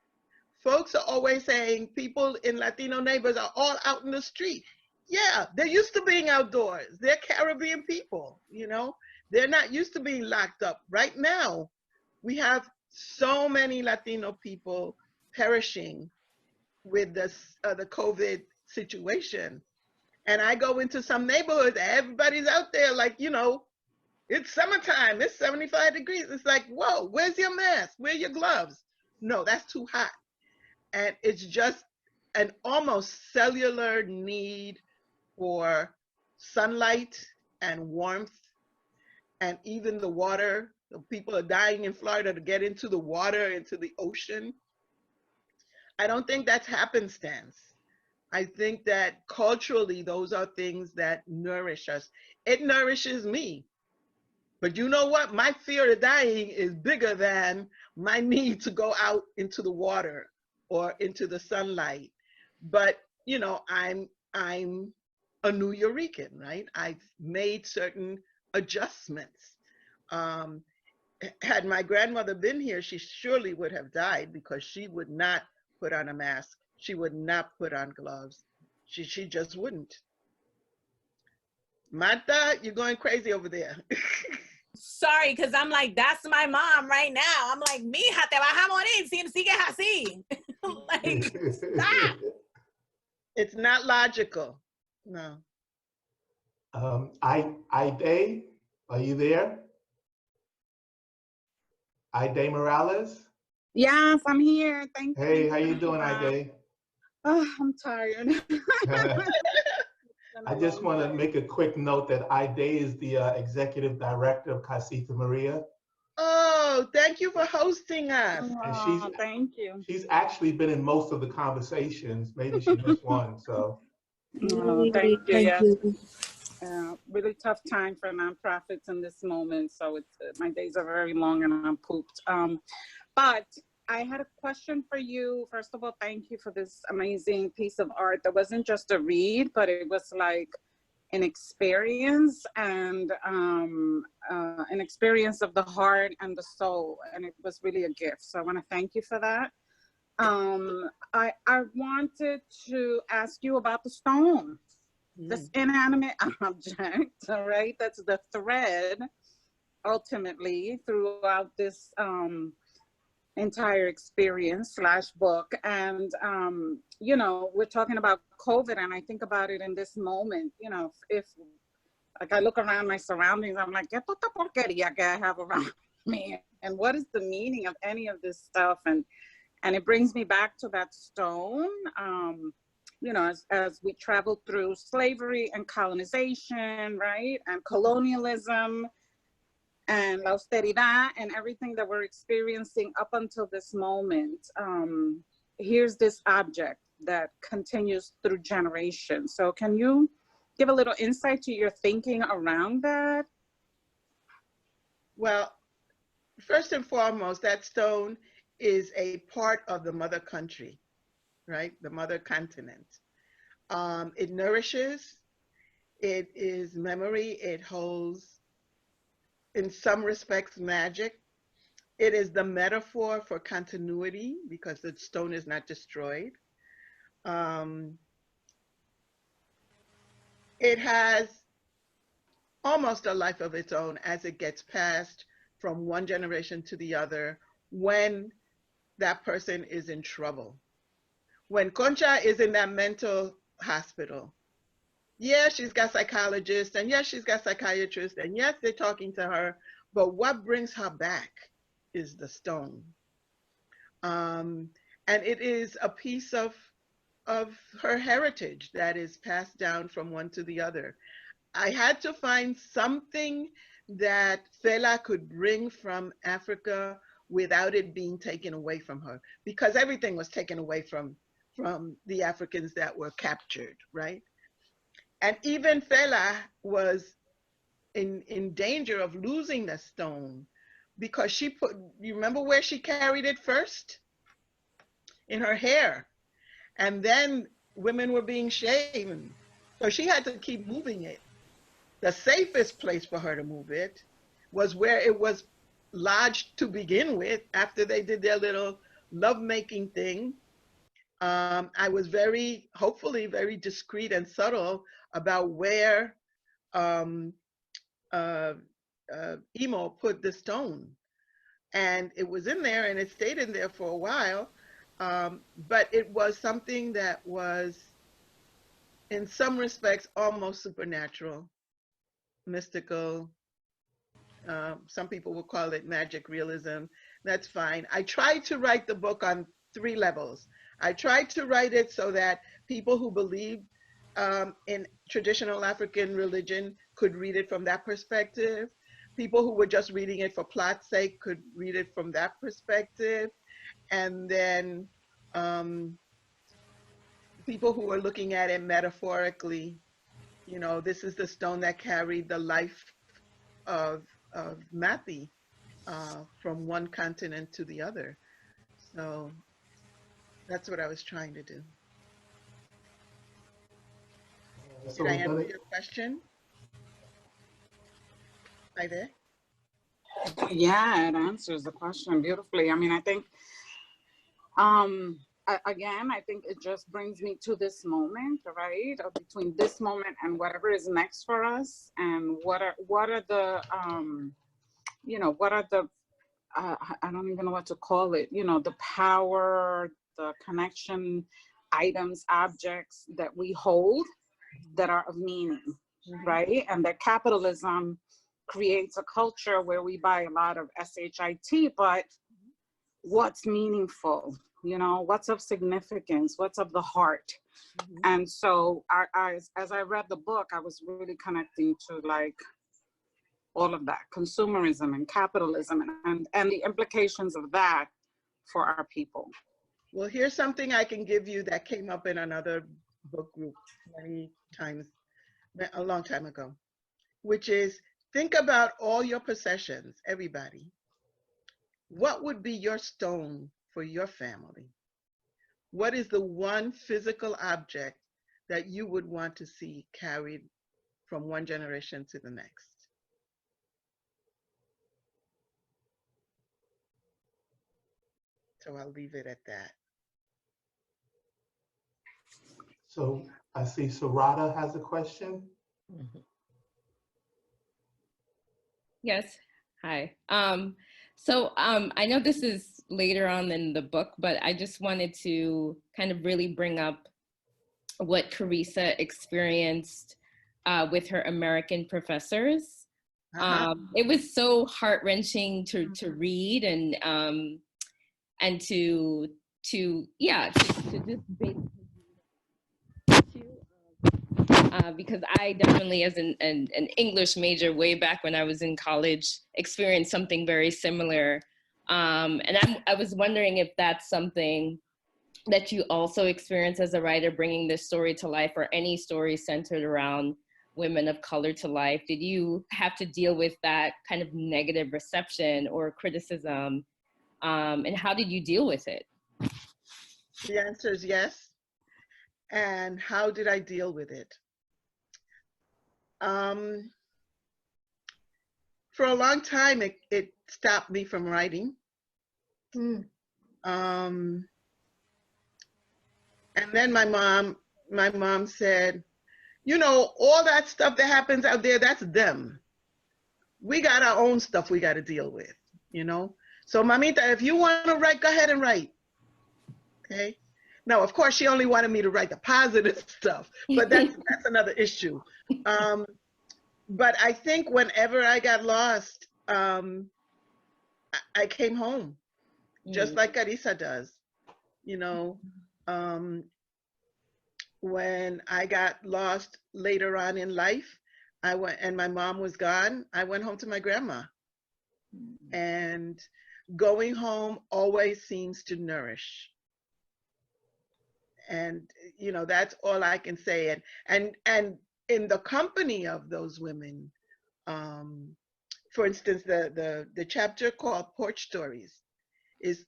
Folks are always saying people in Latino neighbors are all out in the street. Yeah, they're used to being outdoors. They're Caribbean people, you know? They're not used to being locked up. Right now, we have so many Latino people perishing with the COVID situation. And I go into some neighborhoods, everybody's out there like, you know, it's summertime, it's 75 degrees. It's like, whoa, where's your mask? Where are your gloves? No, that's too hot. And it's just an almost cellular need for sunlight and warmth, and even the water. The people are dying in Florida to get into the water, into the ocean. I don't think that's happenstance. I think that culturally, those are things that nourish us. It nourishes me. But you know what? My fear of dying is bigger than my need to go out into the water or into the sunlight. But you know, I'm a New Eurekan, right? I've made certain adjustments. Had my grandmother been here, she surely would have died because she would not put on a mask. She would not put on gloves. She just wouldn't. Martha, you're going crazy over there. Sorry, because I'm like, that's my mom right now. I'm like, mija, te vas a morir si sigues así. Like, stop. It's not logical. No. Ide, are you there? Ide Morales? Yes, I'm here. Thank you. Hey, how you doing, Ide? Oh, I'm tired. I just want to make a quick note that Ide is the executive director of Casita Maria. Oh, thank you for hosting us. And thank you. She's actually been in most of the conversations. Maybe she missed one, so. Oh, thank you. Yeah. Really tough time for nonprofits in this moment. So it's my days are very long and I'm pooped. But I had a question for you. First of all, thank you for this amazing piece of art. That wasn't just a read, but it was like an experience and an experience of the heart and the soul. And it was really a gift. So I want to thank you for that. I wanted to ask you about the stone, this inanimate object, all right? That's the thread ultimately throughout this entire experience / book. And you know, we're talking about COVID, and I think about it in this moment, you know, if like I look around my surroundings, I'm like, ¿qué puta porquería que I have around me? And what is the meaning of any of this stuff? And it brings me back to that stone, you know, as we travel through slavery and colonization, right? And colonialism and la austeridad and everything that we're experiencing up until this moment. Here's this object that continues through generations. So can you give a little insight to your thinking around that? Well, first and foremost, that stone is a part of the mother country, right? The mother continent. It nourishes, it is memory, it holds, in some respects, magic. It is the metaphor for continuity because the stone is not destroyed. It has almost a life of its own as it gets passed from one generation to the other when that person is in trouble. When Concha is in that mental hospital, yeah, she's got psychologists, and yes, she's got psychiatrists, and yes, they're talking to her, but what brings her back is the stone. And it is a piece of her heritage that is passed down from one to the other. I had to find something that Fela could bring from Africa without it being taken away from her, because everything was taken away from the Africans that were captured, right? And even Fela was in danger of losing the stone because she put, you remember where she carried it first? In her hair. And then women were being shamed. So she had to keep moving it. The safest place for her to move it was where it was lodged to begin with after they did their little lovemaking thing. I was hopefully very discreet and subtle about where Emo put the stone. And it was in there and it stayed in there for a while. But it was something that was, in some respects, almost supernatural, mystical. Some people will call it magic realism. That's fine. I tried to write the book on 3 levels. I tried to write it so that people who believe in traditional African religion could read it from that perspective. People who were just reading it for plot's sake could read it from that perspective. And then people who are looking at it metaphorically, you know, this is the stone that carried the life of of Matthew from one continent to the other. So that's what I was trying to do. So Did I answer your question? Hi there. Yeah, it answers the question beautifully. I mean, I think, again, I think it just brings me to this moment, right? Between this moment and whatever is next for us, and what are the, you know, what are the, I don't even know what to call it, you know, the power, the connection, items, objects that we hold that are of meaning, right? And that capitalism creates a culture where we buy a lot of SHIT, but what's meaningful, you know, what's of significance, what's of the heart. And so as I read the book, I was really connecting to like all of that, consumerism and capitalism and the implications of that for our people. Well, here's something I can give you that came up in another book group many times, a long time ago, which is think about all your possessions, everybody. What would be your stone for your family? What is the one physical object that you would want to see carried from one generation to the next? So I'll leave it at that. So I see Sarada has a question. Yes. Hi. I know this is later on in the book, but I just wanted to kind of really bring up what Carissa experienced with her American professors. It was so heart-wrenching to read and to just basically because I definitely, as an English major way back when I was in college, experienced something very similar. And I was wondering if that's something that you also experience as a writer, bringing this story to life, or any story centered around women of color to life. Did you have to deal with that kind of negative reception or criticism? And how did you deal with it? The answer is yes. And how did I deal with it? For a long time, it stopped me from writing. And then my mom said, you know, all that stuff that happens out there, that's them. We got our own stuff we got to deal with, you know? So mamita, if you want to write, go ahead and write, okay? Now, of course, she only wanted me to write the positive stuff, but that's another issue. But I think whenever I got lost, I came home, just like Carissa does. You know, when I got lost later on in life, I went, and my mom was gone, I went home to my grandma. And going home always seems to nourish. And, you know, that's all I can say. And in the company of those women, for instance, the chapter called Porch Stories is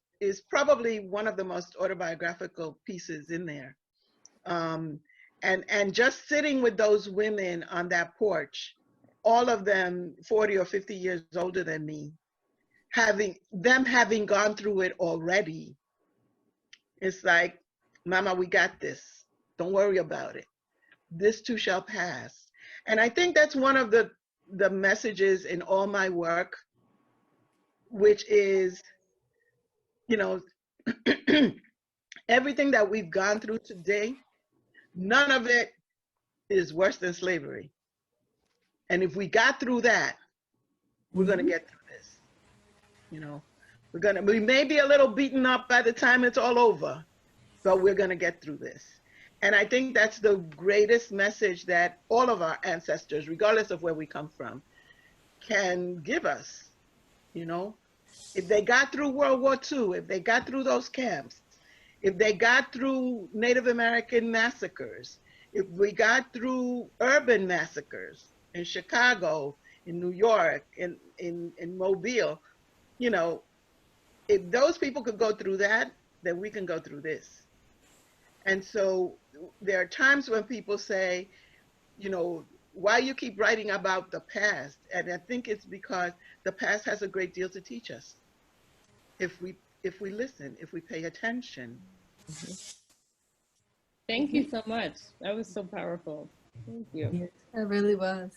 probably one of the most autobiographical pieces in there. And just sitting with those women on that porch, all of them 40 or 50 years older than me, having gone through it already, it's like, Mama, we got this. Don't worry about it. This too shall pass. And I think that's one of the messages in all my work, which is, you know, everything that we've gone through today, none of it is worse than slavery. And if we got through that, we're going to get through this. You know, we may be a little beaten up by the time it's all over, but we're going to get through this. And I think that's the greatest message that all of our ancestors, regardless of where we come from, can give us. You know, if they got through World War II, if they got through those camps, if they got through Native American massacres, if we got through urban massacres in Chicago New York, in Mobile, you know, if those people could go through that, then we can go through this. And so there are times when people say, you know, why you keep writing about the past? And I think it's because the past has a great deal to teach us if we listen, if we pay attention. Thank you so much. That was so powerful. Thank you. It really was.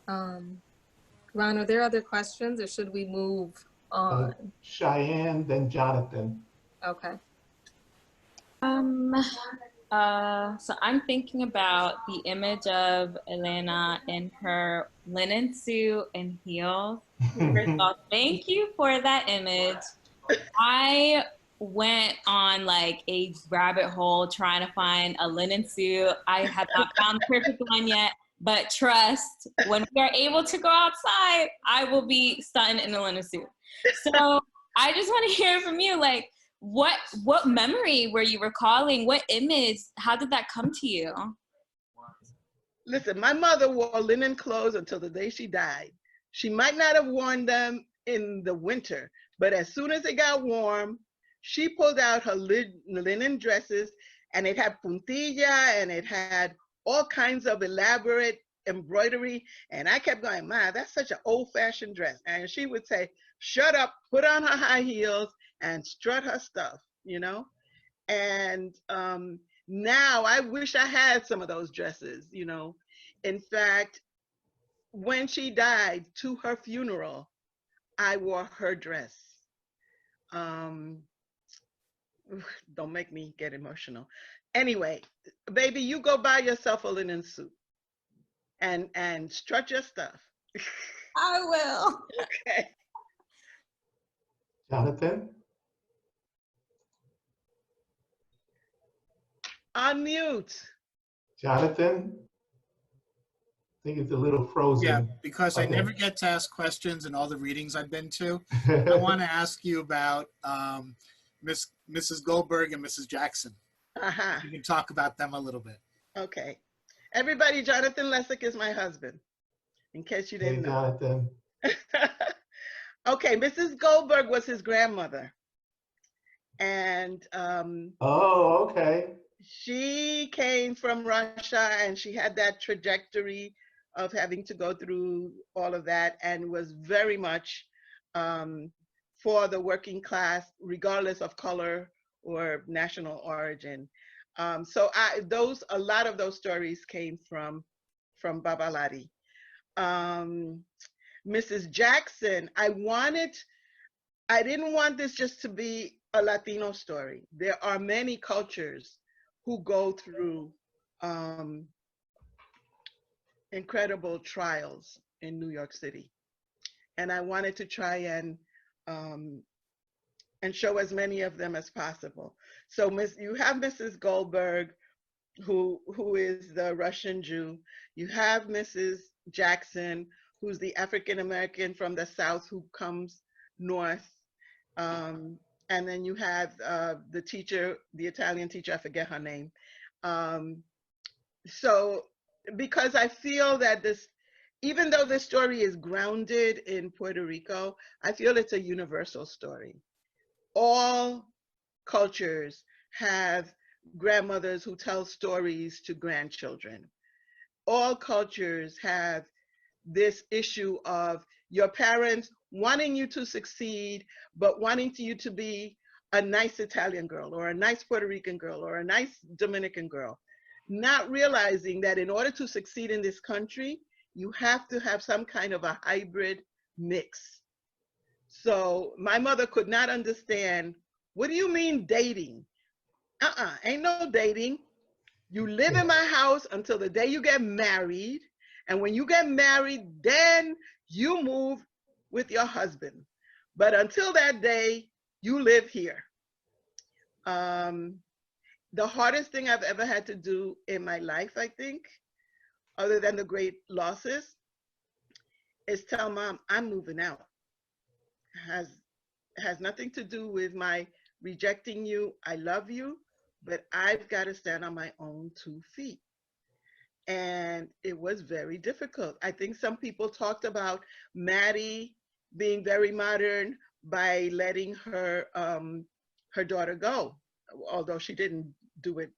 Ron, are there other questions or should we move on? Cheyenne, then Jonathan. Okay. So I'm thinking about the image of Elena in her linen suit and heels. First of all, thank you for that image. I went on like a rabbit hole trying to find a linen suit. I have not found the perfect one yet, but trust, when we are able to go outside, I will be stunning in a linen suit. So I just want to hear from you, like, what memory were you recalling? What image? How did that come to you? Listen, my mother wore linen clothes until the day she died. She might not have worn them in the winter, but as soon as it got warm, she pulled out her linen dresses, and it had puntilla and it had all kinds of elaborate embroidery. And I kept going, Ma, that's such an old-fashioned dress. And she would say, shut up, put on her high heels and strut her stuff, you know? And now I wish I had some of those dresses, you know? In fact, when she died, to her funeral, I wore her dress. Don't make me get emotional. Anyway, baby, you go buy yourself a linen suit and strut your stuff. I will. Okay. Jonathan? Unmute. Jonathan? I think it's a little frozen. Yeah, because I Okay. never get to ask questions in all the readings I've been to. I want to ask you about Mrs. Goldberg and Mrs. Jackson. Uh-huh. You can talk about them a little bit. Okay. Everybody, Jonathan Lessick is my husband, in case you didn't Hey, know. Jonathan. Okay, Mrs. Goldberg was his grandmother. And oh, okay. She came from Russia, and she had that trajectory of having to go through all of that, and was very much for the working class, regardless of color or national origin. So a lot of those stories came from Babalati. Mrs. Jackson, I didn't want this just to be a Latino story. There are many cultures who go through incredible trials in New York City. And I wanted to try and show as many of them as possible. So you have Mrs. Goldberg, who is the Russian Jew. You have Mrs. Jackson, who's the African-American from the South who comes north. And then you have the teacher, the Italian teacher, I forget her name. So because I feel that even though this story is grounded in Puerto Rico, I feel it's a universal story. All cultures have grandmothers who tell stories to grandchildren. All cultures have this issue of your parents wanting you to succeed, but wanting you to be a nice Italian girl or a nice Puerto Rican girl or a nice Dominican girl, not realizing that in order to succeed in this country, you have to have some kind of a hybrid mix. So my mother could not understand, what do you mean dating? Ain't no dating. You live in my house until the day you get married. And when you get married, then you move with your husband. But until that day, you live here. The hardest thing I've ever had to do in my life, I think, other than the great losses, is tell Mom, I'm moving out. Has nothing to do with my rejecting you. I love you, but I've got to stand on my own 2 feet. And it was very difficult. I think some people talked about Maddie being very modern by letting her her daughter go, although she didn't do it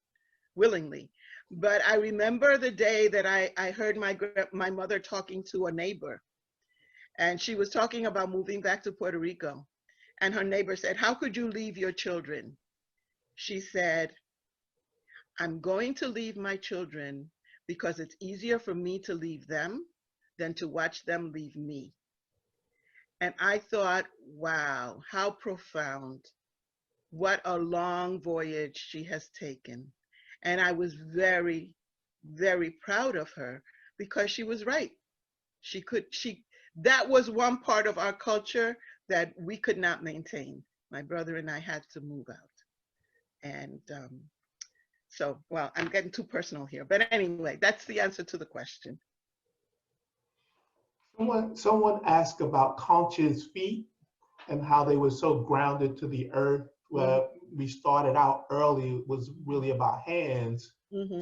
willingly. But I remember the day that I heard my mother talking to a neighbor, and she was talking about moving back to Puerto Rico. And her neighbor said, "How could you leave your children?" She said, "I'm going to leave my children because it's easier for me to leave them than to watch them leave me." And I thought, wow, how profound. What a long voyage she has taken. And I was very, very proud of her because she was right. That was one part of our culture that we could not maintain. My brother and I had to move out. And so, well, I'm getting too personal here, but anyway, that's the answer to the question. Someone asked about Concha's feet and how they were so grounded to the earth. Where we started out early, it was really about hands,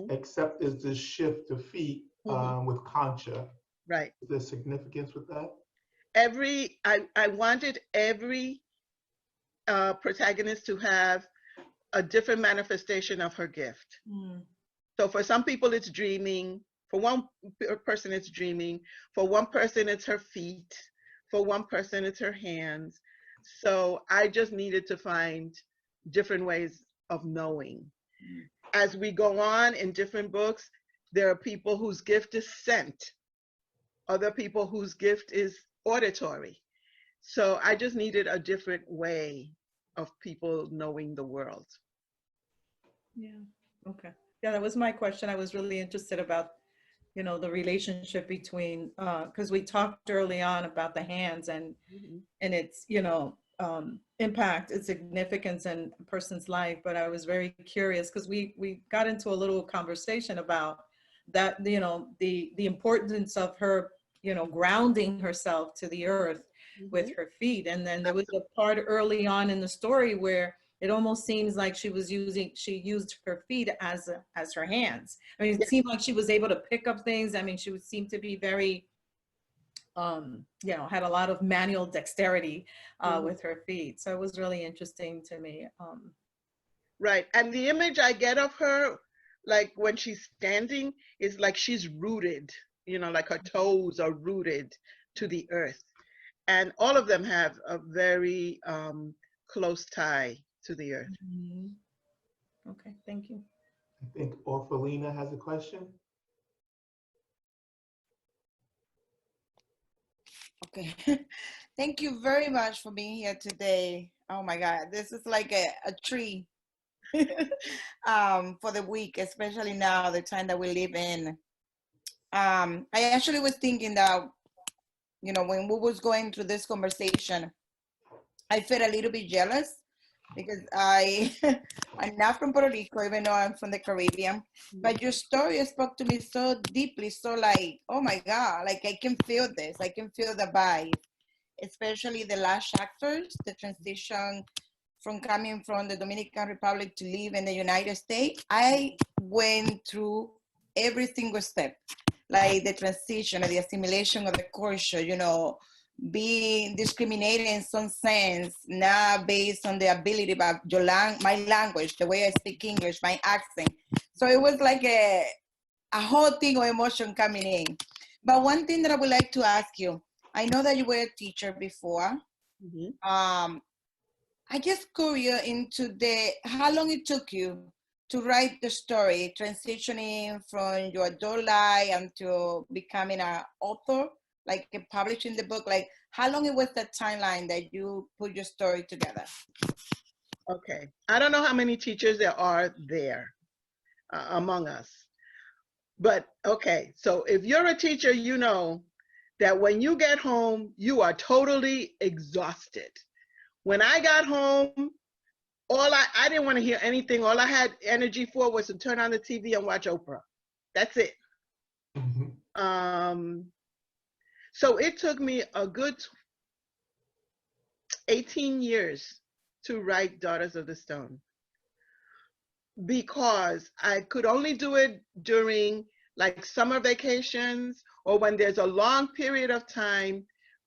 except there's this shift to feet with Concha. Right. Is there significance with that? I wanted every protagonist to have a different manifestation of her gift. So for some people it's dreaming, for one person it's dreaming, for one person it's her feet, for one person it's her hands. So I just needed to find different ways of knowing. As we go on in different books, there are people whose gift is scent, other people whose gift is auditory. So I just needed a different way of people knowing the world. Yeah, okay. Yeah, that was my question. I was really interested about, you know, the relationship between, because we talked early on about the hands and its, you know, impact, its significance in a person's life. But I was very curious because we got into a little conversation about that, you know, the importance of her, you know, grounding herself to the earth with her feet. And then there was a part early on in the story where it almost seems like she used her feet as her hands. I mean, it seemed like she was able to pick up things. I mean, she would seem to be very, you know, had a lot of manual dexterity with her feet. So it was really interesting to me. Right, and the image I get of her, like when she's standing, is like she's rooted, you know, like her toes are rooted to the earth. And all of them have a very close tie to the earth. Okay, thank you. I think Orphelina has a question. Okay, thank you very much for being here today. Oh my God, this is like a treat for the week, especially now, the time that we live in. I actually was thinking that, you know, when we was going through this conversation, I felt a little bit jealous because I'm not from Puerto Rico, even though I'm from the Caribbean. But your story spoke to me so deeply, so like, oh my God, like I can feel this. I can feel the vibe, especially the last chapters, the transition from coming from the Dominican Republic to live in the United States. I went through every single step, like the transition, the assimilation of the culture, you know, being discriminated in some sense, not based on the ability, but my language, the way I speak English, my accent. So it was like a whole thing of emotion coming in. But one thing that I would like to ask you, I know that you were a teacher before. I just curious into how long it took you to write the story, transitioning from your adult life until becoming an author, like publishing the book. Like, how long it was the timeline that you put your story together? Okay, I don't know how many teachers there are there among us, but okay, so if you're a teacher, you know that when you get home, you are totally exhausted. When I got home, I didn't want to hear anything. All I had energy for was to turn on the TV and watch Oprah. That's it. So it took me a good 18 years to write Daughters of the Stone, because I could only do it during like summer vacations, or when there's a long period of time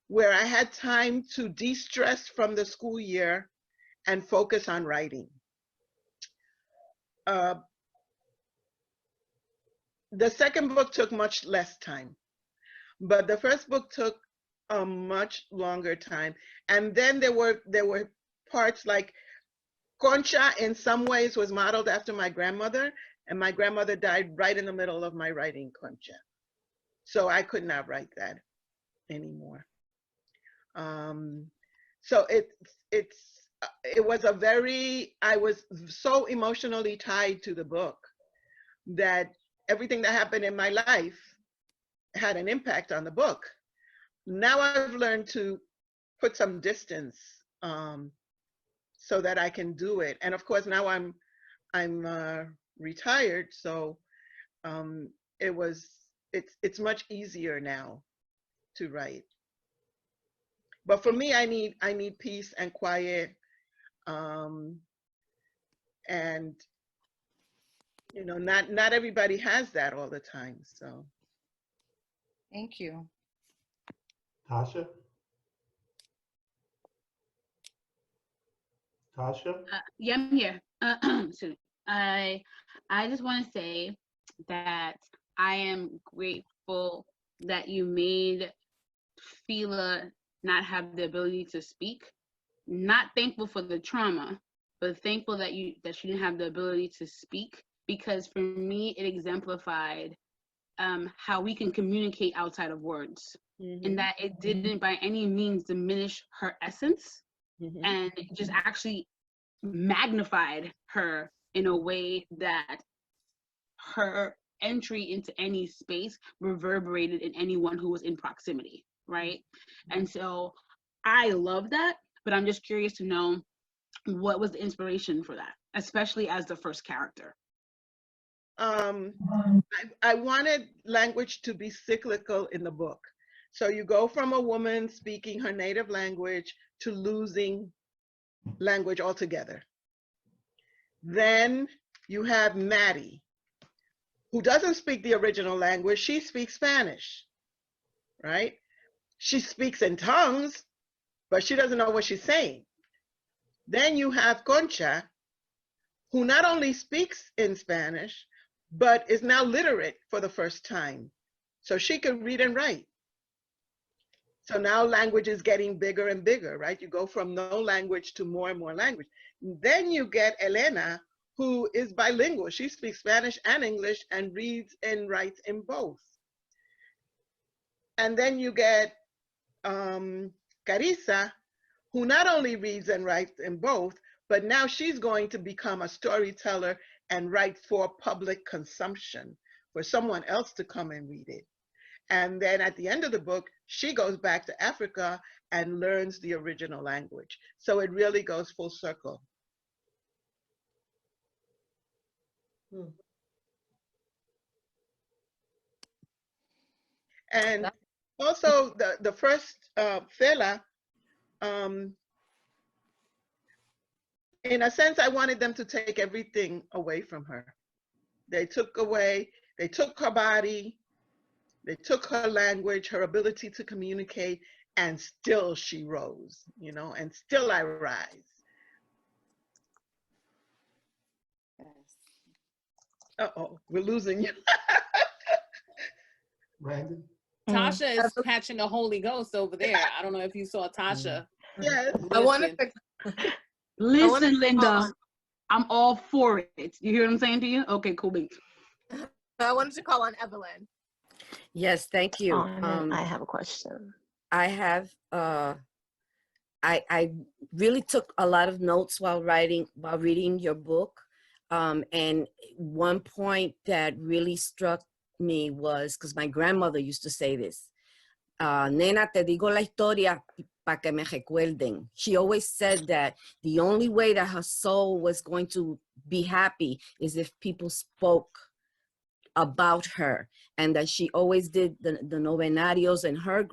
where I had time to de-stress from the school year and focus on writing. The second book took much less time, but the first book took a much longer time. And then there were parts like Concha in some ways was modeled after my grandmother, and my grandmother died right in the middle of my writing Concha. So I could not write that anymore. So it was a very, I was so emotionally tied to the book that everything that happened in my life had an impact on the book. Now I've learned to put some distance so that I can do it. And of course now I'm retired, so it's much easier now to write. But for me, I need peace and quiet, and you know, not everybody has that all the time. So, thank you, Tasha. Tasha. Yeah, I'm here. I just want to say that I am grateful that you made Fela not have the ability to speak. Not thankful for the trauma, but thankful that she didn't have the ability to speak, because for me it exemplified how we can communicate outside of words, and that it didn't by any means diminish her essence, and it just actually magnified her in a way that her entry into any space reverberated in anyone who was in proximity, right? And so I love that, but I'm just curious to know what was the inspiration for that, especially as the first character. I wanted language to be cyclical in the book. So you go from a woman speaking her native language to losing language altogether. Then you have Maddie, who doesn't speak the original language. She speaks Spanish, right? She speaks in tongues, but she doesn't know what she's saying. Then you have Concha, who not only speaks in Spanish, but is now literate for the first time. So she can read and write. So now language is getting bigger and bigger, right? You go from no language to more and more language. Then you get Elena, who is bilingual. She speaks Spanish and English and reads and writes in both. And then you get Carissa, who not only reads and writes in both, but now she's going to become a storyteller and write for public consumption, for someone else to come and read it. And then at the end of the book, she goes back to Africa and learns the original language. So it really goes full circle. And also the first Fela, in a sense, I wanted them to take everything away from her. They took her body, they took her language, her ability to communicate, and still she rose, you know, and still I rise. Uh-oh, we're losing you. Brandon? Tasha is catching the Holy Ghost over there. I don't know if you saw Tasha. Yes. I wanted to Listen, Linda, I'm all for it. You hear what I'm saying to you? Okay, cool. I wanted to call on Evelyn. Yes, thank you. I have a question. I have, I really took a lot of notes while reading your book. And one point that really struck me was, because my grandmother used to say this, nena, te digo la historia pa que me recuerden. She always said that the only way that her soul was going to be happy is if people spoke about her, and that she always did the novenarios and her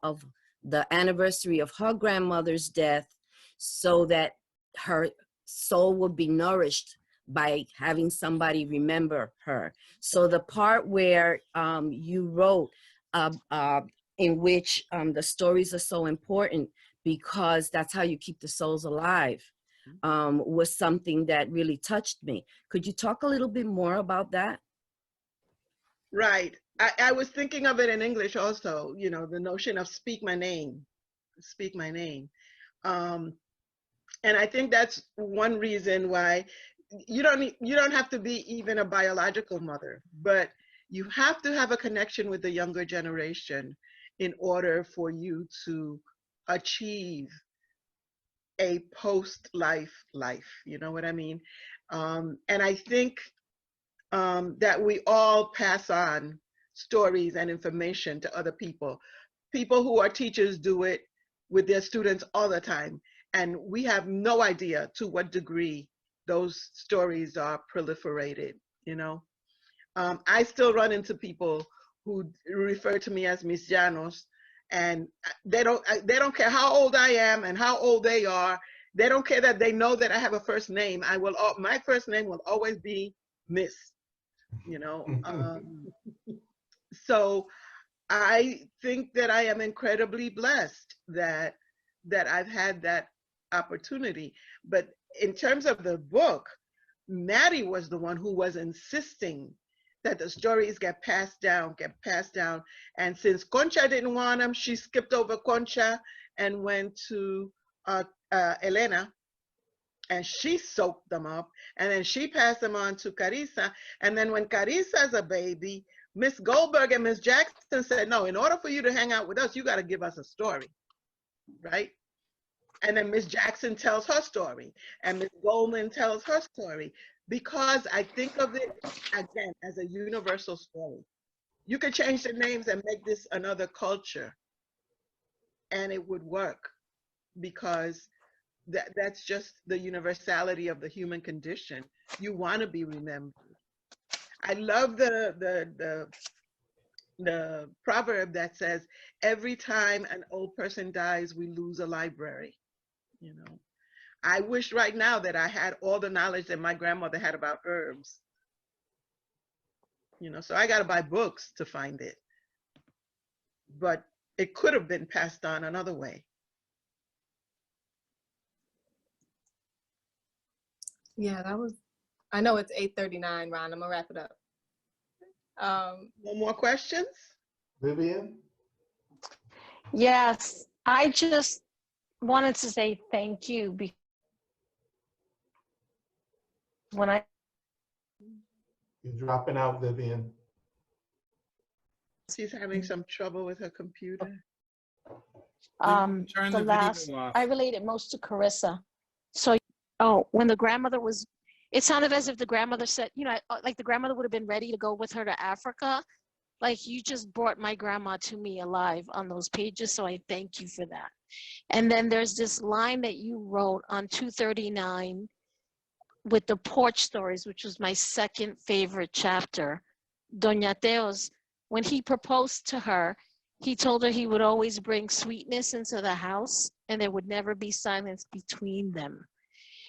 of the anniversary of her grandmother's death, so that her soul would be nourished by having somebody remember her. So the part where you wrote in which the stories are so important because that's how you keep the souls alive, was something that really touched me. Could you talk a little bit more about that? Right. I was thinking of it in English also, you know, the notion of speak my name, speak my name. And I think that's one reason why you don't have to be even a biological mother, but you have to have a connection with the younger generation in order for you to achieve a post-life life, you know what I mean? And I think that we all pass on stories and information to other people. People who are teachers do it with their students all the time. And we have no idea to what degree those stories are proliferated, you know? I still run into people who refer to me as Miss Llanos, and they don't care how old I am and how old they are. They don't care that they know that I have a first name. My first name will always be Miss, you know? So I think that I am incredibly blessed that I've had that opportunity. But in terms of the book, Maddie was the one who was insisting that the stories get passed down. And since Concha didn't want them, she skipped over Concha and went to Elena, and she soaked them up, and then she passed them on to Carissa. And then when Carissa's a baby, Miss Goldberg and Miss Jackson said, no, in order for you to hang out with us, you got to give us a story, right? And then Miss Jackson tells her story, and Miss Goldman tells her story, because I think of it, again, as a universal story. You could change the names and make this another culture, and it would work, because that's just the universality of the human condition. You want to be remembered. I love the proverb that says, every time an old person dies, we lose a library. You know, I wish right now that I had all the knowledge that my grandmother had about herbs. You know, so I got to buy books to find it. But it could have been passed on another way. Yeah, I know it's 8:39, Ron. I'm gonna wrap it up. No more questions? Vivian? Yes, I just wanted to say thank you. When You're dropping out, Vivian. She's having some trouble with her computer. Turn the video off. I related most to Carissa. So, when the grandmother was, it sounded as if the grandmother said, you know, like the grandmother would have been ready to go with her to Africa. Like, you just brought my grandma to me alive on those pages, so I thank you for that. And then there's this line that you wrote on 239 with the porch stories, which was my second favorite chapter. Doña Teos, when he proposed to her, he told her he would always bring sweetness into the house and there would never be silence between them.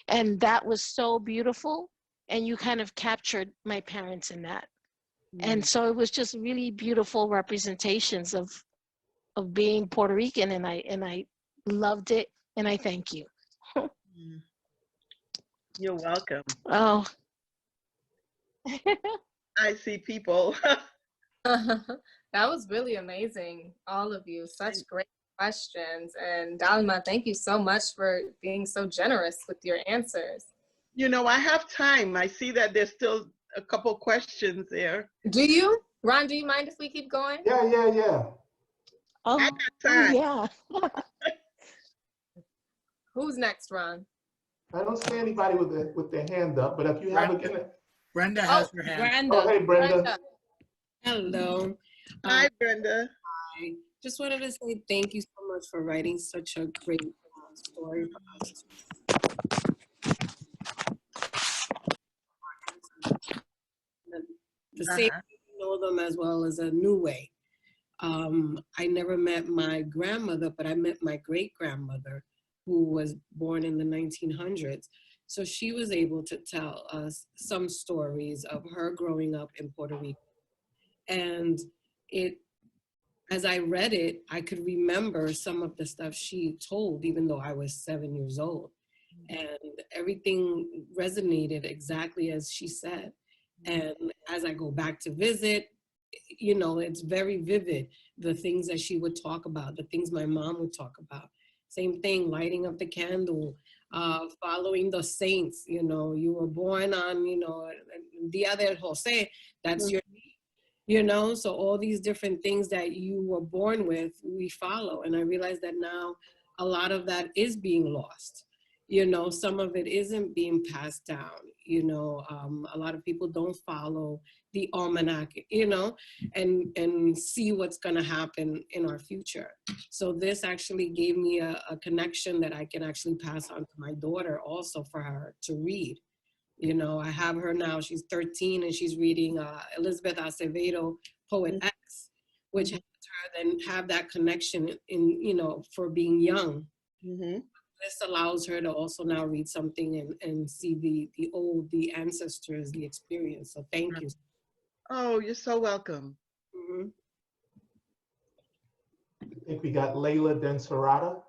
And that was so beautiful. And you kind of captured my parents in that. And so it was just really beautiful representations of being Puerto Rican, and I loved it, and I thank you. You're welcome. Oh. I see people. That was really amazing, all of you. Such great questions. And Dahlma, thank you so much for being so generous with your answers. You know, I have time. I see that there's still a couple questions there. Do you? Ron, do you mind if we keep going? Yeah. Oh, I got time. Yeah. Who's next, Ron? I don't see anybody with their hand up, but if you have a... Brenda has her hand. Brenda. Oh, hey, Brenda. Hello. Hi, Brenda. Hi. Just wanted to say thank you so much for writing such a great story for us. The same way we know them as well as a new way. I never met my grandmother, but I met my great-grandmother, who was born in the 1900s. So she was able to tell us some stories of her growing up in Puerto Rico. And as I read it, I could remember some of the stuff she told, even though I was 7 years old. And everything resonated exactly as she said. And as I go back to visit, you know, it's very vivid, the things that she would talk about, the things my mom would talk about. Same thing, lighting up the candle, following the saints, you know, you were born on, you know, Dia del Jose, that's your, you know, so all these different things that you were born with, we follow. And I realize that now a lot of that is being lost. You know, some of it isn't being passed down, you know, a lot of people don't follow the almanac, you know, and see what's going to happen in our future. So this actually gave me a connection that I can actually pass on to my daughter also for her to read. You know, I have her now, she's 13 and she's reading Elizabeth Acevedo, Poet X, which helps her then have that connection in, you know, for being young. This allows her to also now read something and see the ancestors, the experience. So thank you. Oh, you're so welcome. I think we got Layla Denserata.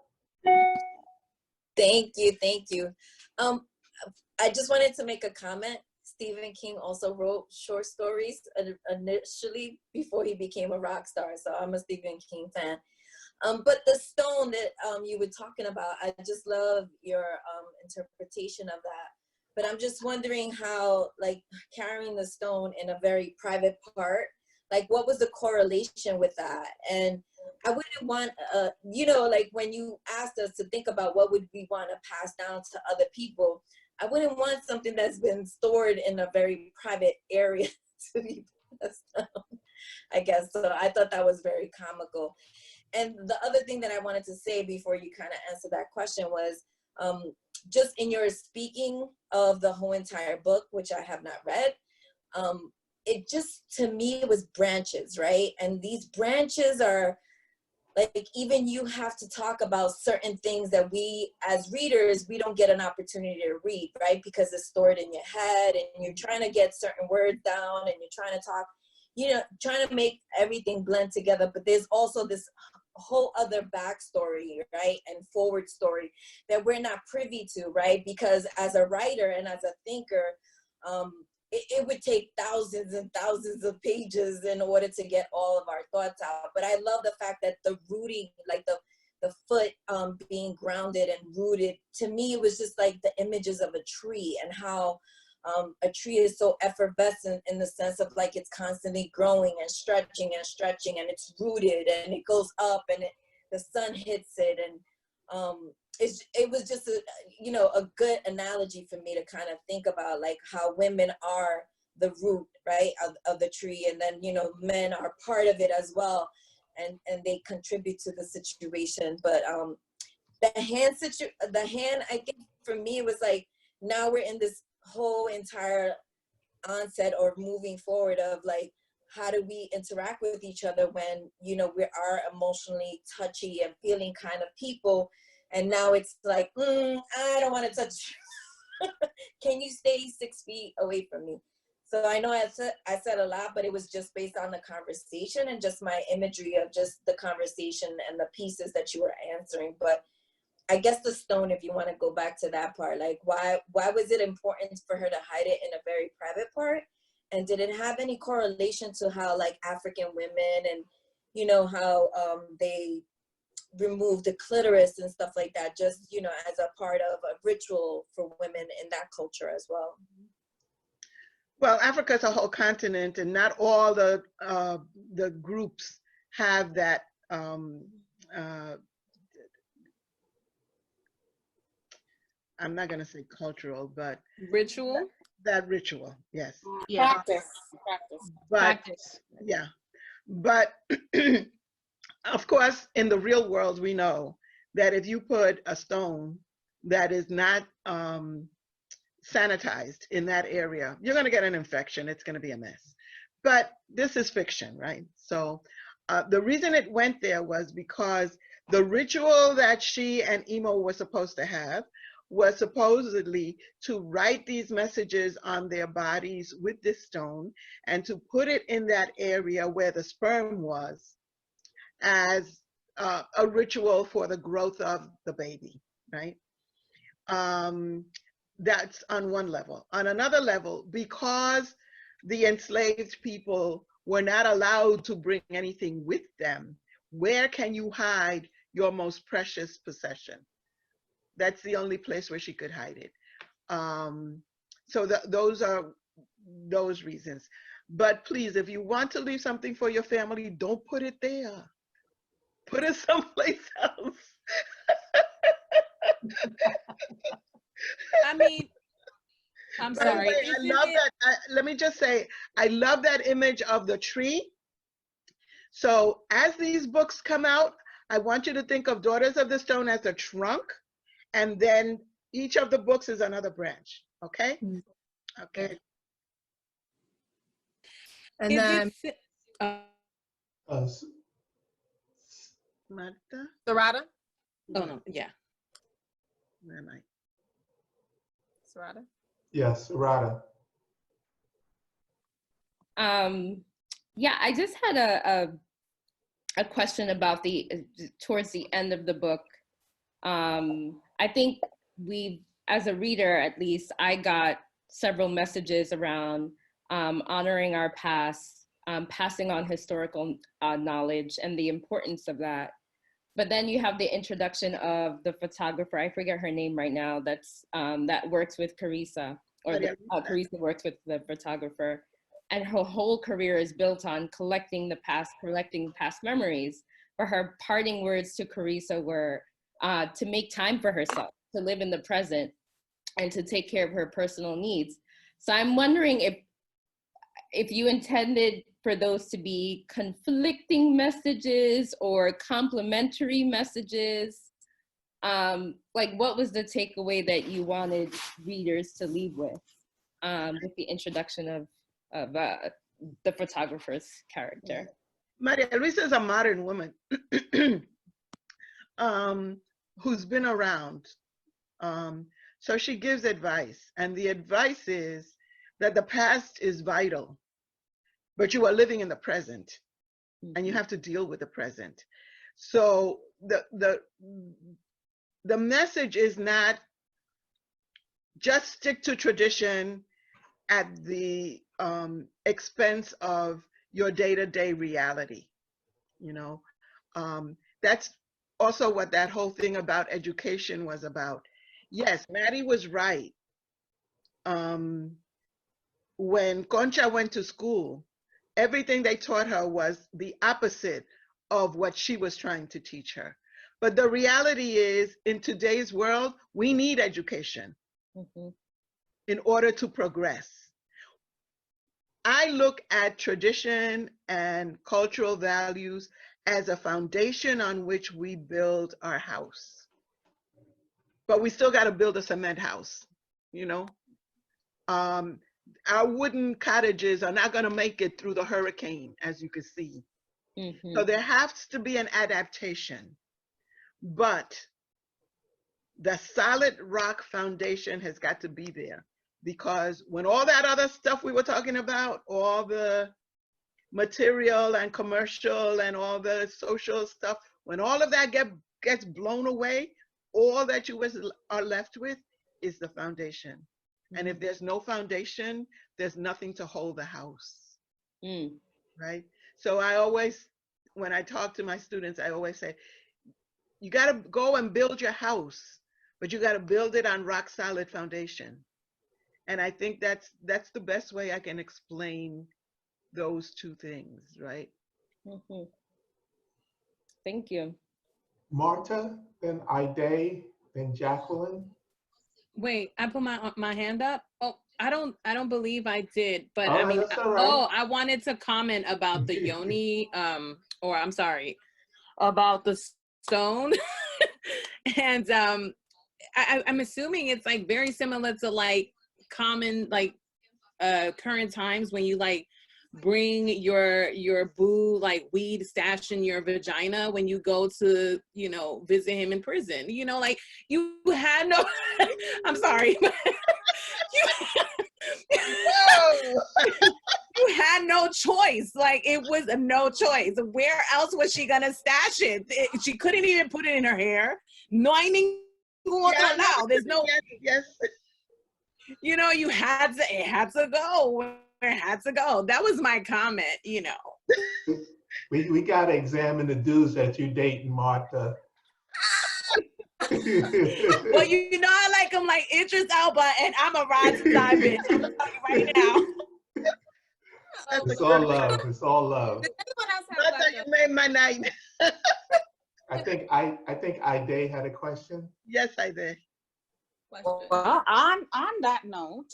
Thank you, thank you. I just wanted to make a comment. Stephen King also wrote short stories initially before he became a rock star, so I'm a Stephen King fan. But the stone that you were talking about, I just love your interpretation of that. But I'm just wondering how, like, carrying the stone in a very private part, like, what was the correlation with that? And I wouldn't want, you know, like when you asked us to think about what would we want to pass down to other people, I wouldn't want something that's been stored in a very private area to be passed down, I guess. So I thought that was very comical. And the other thing that I wanted to say before you kind of answer that question was, just in your speaking of the whole entire book, which I have not read, it just, to me, it was branches, right? And these branches are like, even you have to talk about certain things that we, as readers, we don't get an opportunity to read, right? Because it's stored in your head and you're trying to get certain words down and you're trying to talk, you know, trying to make everything blend together. But there's also this whole other backstory, right? And forward story that we're not privy to, right? Because as a writer and as a thinker, it would take thousands and thousands of pages in order to get all of our thoughts out. But I love the fact that the rooting, like the foot being grounded and rooted, to me, it was just like the images of a tree and how a tree is so effervescent in the sense of like it's constantly growing and stretching and it's rooted and it goes up and the sun hits it. And it was just a, you know, a good analogy for me to kind of think about like how women are the root, right, of the tree, and then, you know, men are part of it as well, and they contribute to the situation. But the hand I think for me it was like, now we're in this whole entire onset or moving forward of like, how do we interact with each other when, you know, we are emotionally touchy and feeling kind of people. And now it's like, I don't want to touch you. Can you stay 6 feet away from me? So I know I said a lot, but it was just based on the conversation and just my imagery of just the conversation and the pieces that you were answering. But I guess the stone, if you want to go back to that part, like why was it important for her to hide it in a very private part? And did it have any correlation to how like African women and, you know, how they remove the clitoris and stuff like that, just, you know, as a part of a ritual for women in that culture as well? Well, Africa is a whole continent, and not all the groups have that I'm not going to say cultural, but ritual. That ritual, yes. Yeah. Practice. But, Practice. Yeah, but of course, in the real world, we know that if you put a stone that is not sanitized in that area, you're going to get an infection. It's going to be a mess. But this is fiction, right? So the reason it went there was because the ritual that she and Emo were supposed to have was supposedly to write these messages on their bodies with this stone and to put it in that area where the sperm was as a ritual for the growth of the baby, right? That's on one level. On another level, because the enslaved people were not allowed to bring anything with them, where can you hide your most precious possession? That's the only place where she could hide it. So those are those reasons. But please, if you want to leave something for your family, don't put it there. Put it someplace else. I mean, I'm By the sorry. way, I love that. Let me just say, I love that image of the tree. So as these books come out, I want you to think of Daughters of the Stone as a trunk, and then each of the books is another branch. Okay? Okay. And then Marta? Sarada? Oh no, yeah. Where am I? Sarada? Yes, Rada. Yeah, I just had a question about towards the end of the book. I think as a reader, at least, I got several messages around honoring our past, passing on historical knowledge and the importance of that. But then you have the introduction of the photographer, I forget her name right now, that works with Carissa, or Carissa works with the photographer. And her whole career is built on collecting past memories. But her parting words to Carissa were to make time for herself, to live in the present, and to take care of her personal needs. So I'm wondering if you intended for those to be conflicting messages or complementary messages. Like, what was the takeaway that you wanted readers to leave with the introduction of the photographer's character? Maria Luisa is a modern woman who's been around. So she gives advice, and the advice is that the past is vital, but you are living in the present, and you have to deal with the present. So the message is not just stick to tradition at the expense of your day-to-day reality. You know, that's also what that whole thing about education was about. Yes, Maddie was right. When Concha went to school, everything they taught her was the opposite of what she was trying to teach her. But the reality is, in today's world, we need education in order to progress. I look at tradition and cultural values as a foundation on which we build our house. But we still got to build a cement house, you know? Our wooden cottages are not going to make it through the hurricane, as you can see. So there has to be an adaptation. But the solid rock foundation has got to be there, because when all that other stuff we were talking about, all the material and commercial and all the social stuff, when all of that gets blown away, all that you are left with is the foundation. And if there's no foundation, there's nothing to hold the house, right? So I always, when I talk to my students, I always say, you got to go and build your house, but you got to build it on rock solid foundation. And I think that's the best way I can explain those two things, right? Thank you. Marta, then Ide, then Jacqueline. Wait, I put my hand up. Oh, I don't believe I did, but All I right, mean, that's all right. oh, I wanted to comment about the yoni, or I'm sorry, about the stone, and I'm assuming it's like very similar to like common like current times when you like bring your boo like weed stash in your vagina when you go to, you know, visit him in prison. You know, like you had no I'm sorry. You had no choice. Like it was no choice. Where else was she gonna stash it? She couldn't even put it in her hair. No hay ningún otro lado. There's no. Yes. You know, it had to go where it had to go. That was my comment. You know. We gotta examine the dudes that you're dating, Martha. Well, you know, I like him like Idris Elba, and I'm a ride to die bitch. I'm gonna tell you right now. It's all love. It's all love. Martha, you made my night. I think Ide had a question. Yes, I did. Well, on that note,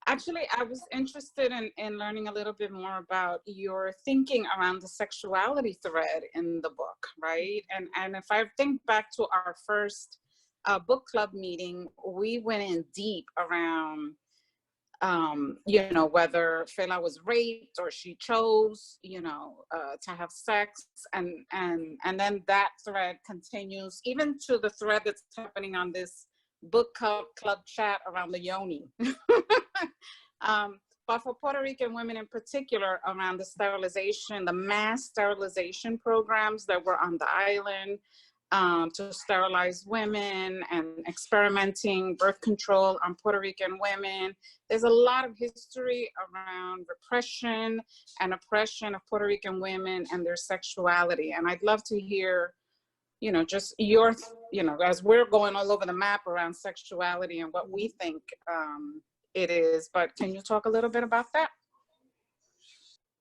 actually, I was interested in learning a little bit more about your thinking around the sexuality thread in the book, right? And if I think back to our first book club meeting, we went in deep around, you know, whether Fela was raped or she chose, you know, to have sex, and then that thread continues even to the thread that's happening on this book club chat around the yoni. But for Puerto Rican women in particular, around the sterilization, the mass sterilization programs that were on the island to sterilize women and experimenting birth control on Puerto Rican women. There's a lot of history around repression and oppression of Puerto Rican women and their sexuality. And I'd love to hear, you know, just your, you know, as we're going all over the map around sexuality and what we think it is, but can you talk a little bit about that?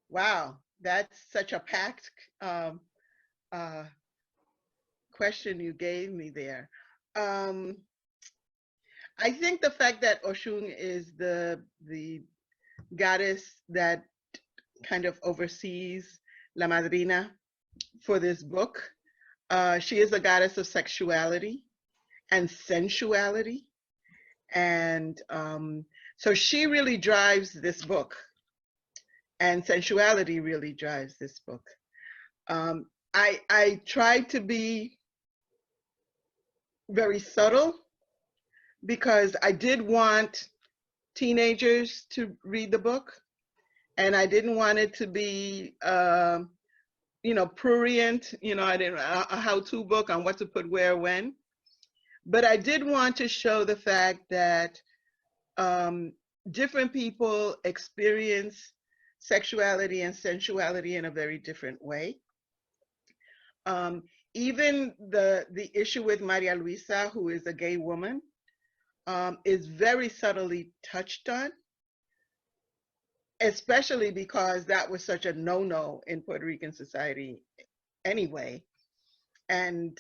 Wow, that's such a packed question you gave me there. I think the fact that Oshun is the goddess that kind of oversees La Madrina for this book, she is a goddess of sexuality and sensuality. And so she really drives this book, and sensuality really drives this book. I tried to be very subtle because I did want teenagers to read the book, and I didn't want it to be, you know, prurient, you know, I didn't a how-to book on what to put where, when. But I did want to show the fact that different people experience sexuality and sensuality in a very different way. Even the issue with Maria Luisa, who is a gay woman, is very subtly touched on, especially because that was such a no-no in Puerto Rican society anyway. And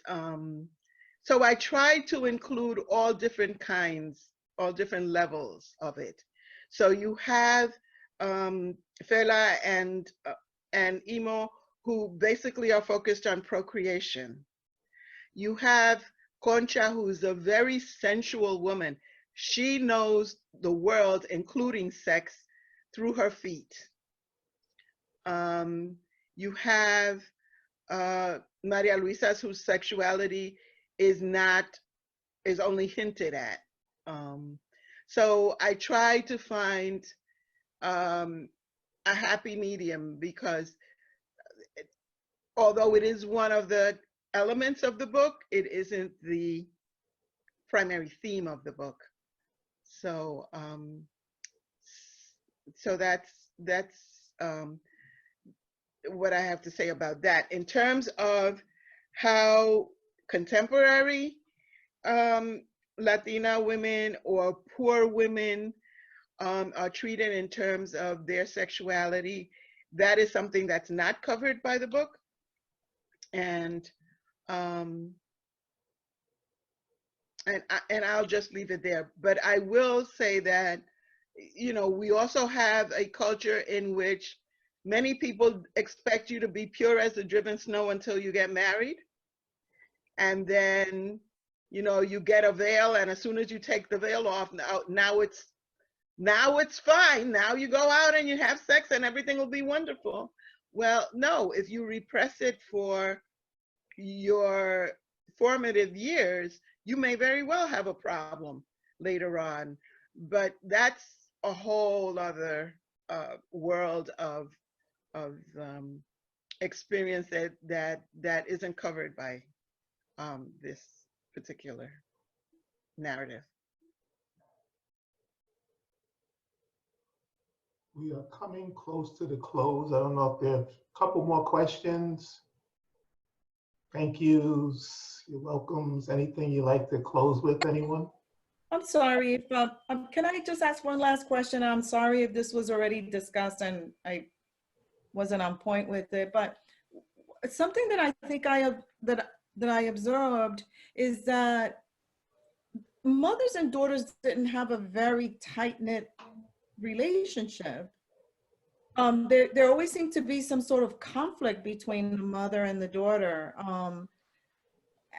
so I tried to include all different kinds, all different levels of it. So you have Fela and Imo, who basically are focused on procreation. You have Concha, who's a very sensual woman. She knows the world, including sex, through her feet. You have Maria Luisa, whose sexuality is only hinted at. So I tried to find a happy medium, because although it is one of the elements of the book, it isn't the primary theme of the book. So so that's what I have to say about that. In terms of how contemporary Latina women or poor women are treated in terms of their sexuality, that is something that's not covered by the book. And I'll just leave it there. But I will say that, you know, we also have a culture in which many people expect you to be pure as the driven snow until you get married. And then, you know, you get a veil, and as soon as you take the veil off, now it's now it's fine. Now you go out and you have sex and everything will be wonderful. Well, no, if you repress it for your formative years, you may very well have a problem later on. But that's a whole other world of experience that isn't covered by this particular narrative. We are coming close to the close. I don't know if there are a couple more questions. Thank yous, your welcomes. Anything you like to close with, anyone? I'm sorry if, can I just ask one last question? I'm sorry if this was already discussed and I wasn't on point with it, but something that I think that I observed is that mothers and daughters didn't have a very tight-knit relationship. There always seemed to be some sort of conflict between the mother and the daughter.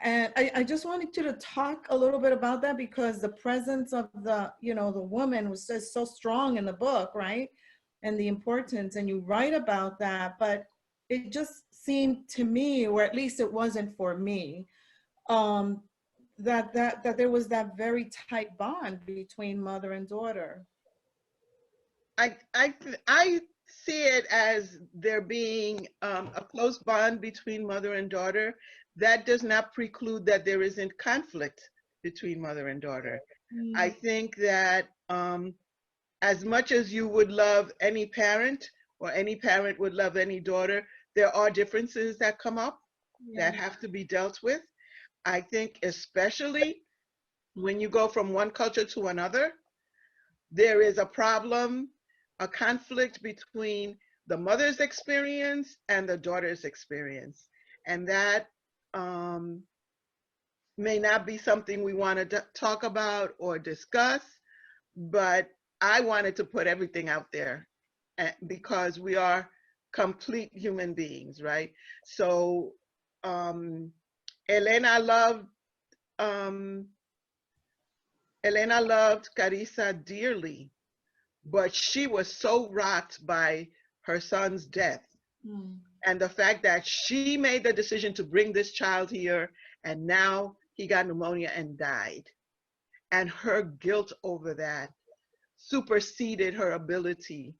And I just wanted you to talk a little bit about that, because the presence of the woman was just so strong in the book, right? And the importance, and you write about that, but it just seemed to me, or at least it wasn't for me, that there was that very tight bond between mother and daughter. I see it as there being a close bond between mother and daughter. That does not preclude that there isn't conflict between mother and daughter. I think that as much as you would love any parent, or any parent would love any daughter, there are differences that come up that have to be dealt with. I think especially when you go from one culture to another, there is a problem, a conflict between the mother's experience and the daughter's experience. And that may not be something we want to talk about or discuss, but I wanted to put everything out there because we are complete human beings, right? So Elena loved Carissa dearly, but she was so rocked by her son's death. And the fact that she made the decision to bring this child here, and now he got pneumonia and died. And her guilt over that superseded her ability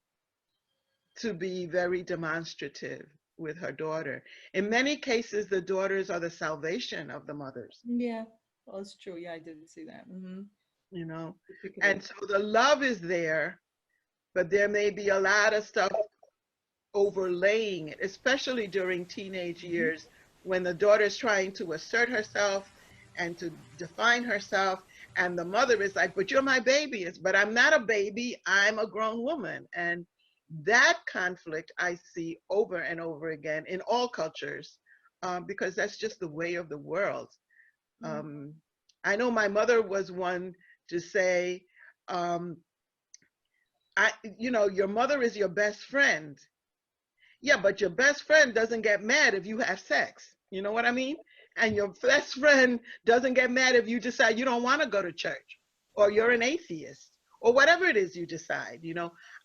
to be very demonstrative with her daughter. In many cases, the daughters are the salvation of the mothers. Yeah, well, it's true. Yeah, I didn't see that. You know, and so the love is there, but there may be a lot of stuff overlaying it, especially during teenage years when the daughter is trying to assert herself and to define herself, and the mother is like, but you're my baby. But I'm not a baby, I'm a grown woman. And that conflict I see over and over again in all cultures, because that's just the way of the world. I know my mother was one to say, your mother is your best friend. Yeah, but your best friend doesn't get mad if you have sex. You know what I mean? And your best friend doesn't get mad if you decide you don't want to go to church, or you're an atheist, or whatever it is you decide.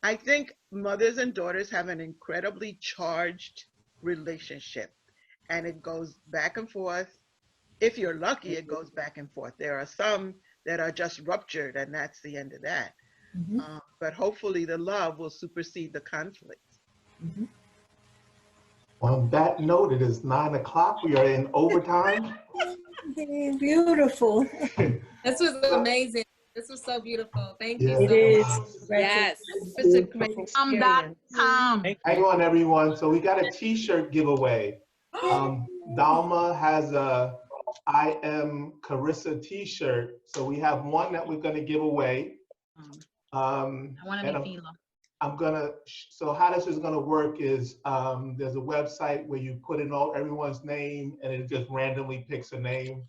I think mothers and daughters have an incredibly charged relationship, and it goes back and forth. If you're lucky, it goes back and forth. There are some that are just ruptured, and that's the end of that. But hopefully the love will supersede the conflict. On that note, it is 9 o'clock. We are in overtime. Beautiful. This was amazing. This was so beautiful. Thank you Yeah. so It much. is. Yes. Such a great experience. Hang on, everyone. So we got a T-shirt giveaway. Dahlma has a I Am Carissa T-shirt. So we have one that we're going to give away. I want to be Fela. So how this is gonna work is there's a website where you put in everyone's name and it just randomly picks a name.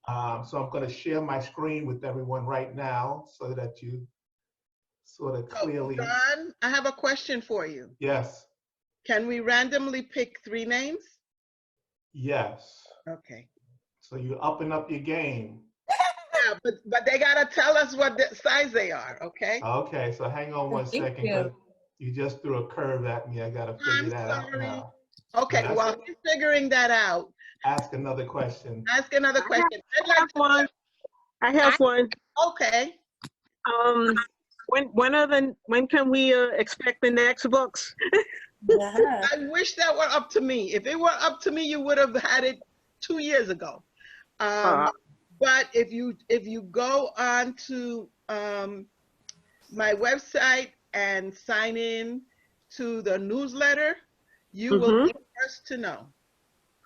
So I'm gonna share my screen with everyone right now so that you sort of clearly. Don, I have a question for you. Yes. Can we randomly pick 3 names? Yes. Okay. So you're upping up your game. Yeah, but they gotta tell us what the size they are, okay? Okay, so hang on one second, because you just threw a curve at me. I gotta figure that out now. Okay, while he's figuring that out, ask another question. Ask another question. I have one. I have one. Okay. When can we expect the next books? I wish that were up to me. If it were up to me, you would have had it 2 years ago. But if you go on to my website and sign in to the newsletter, you will be first to know.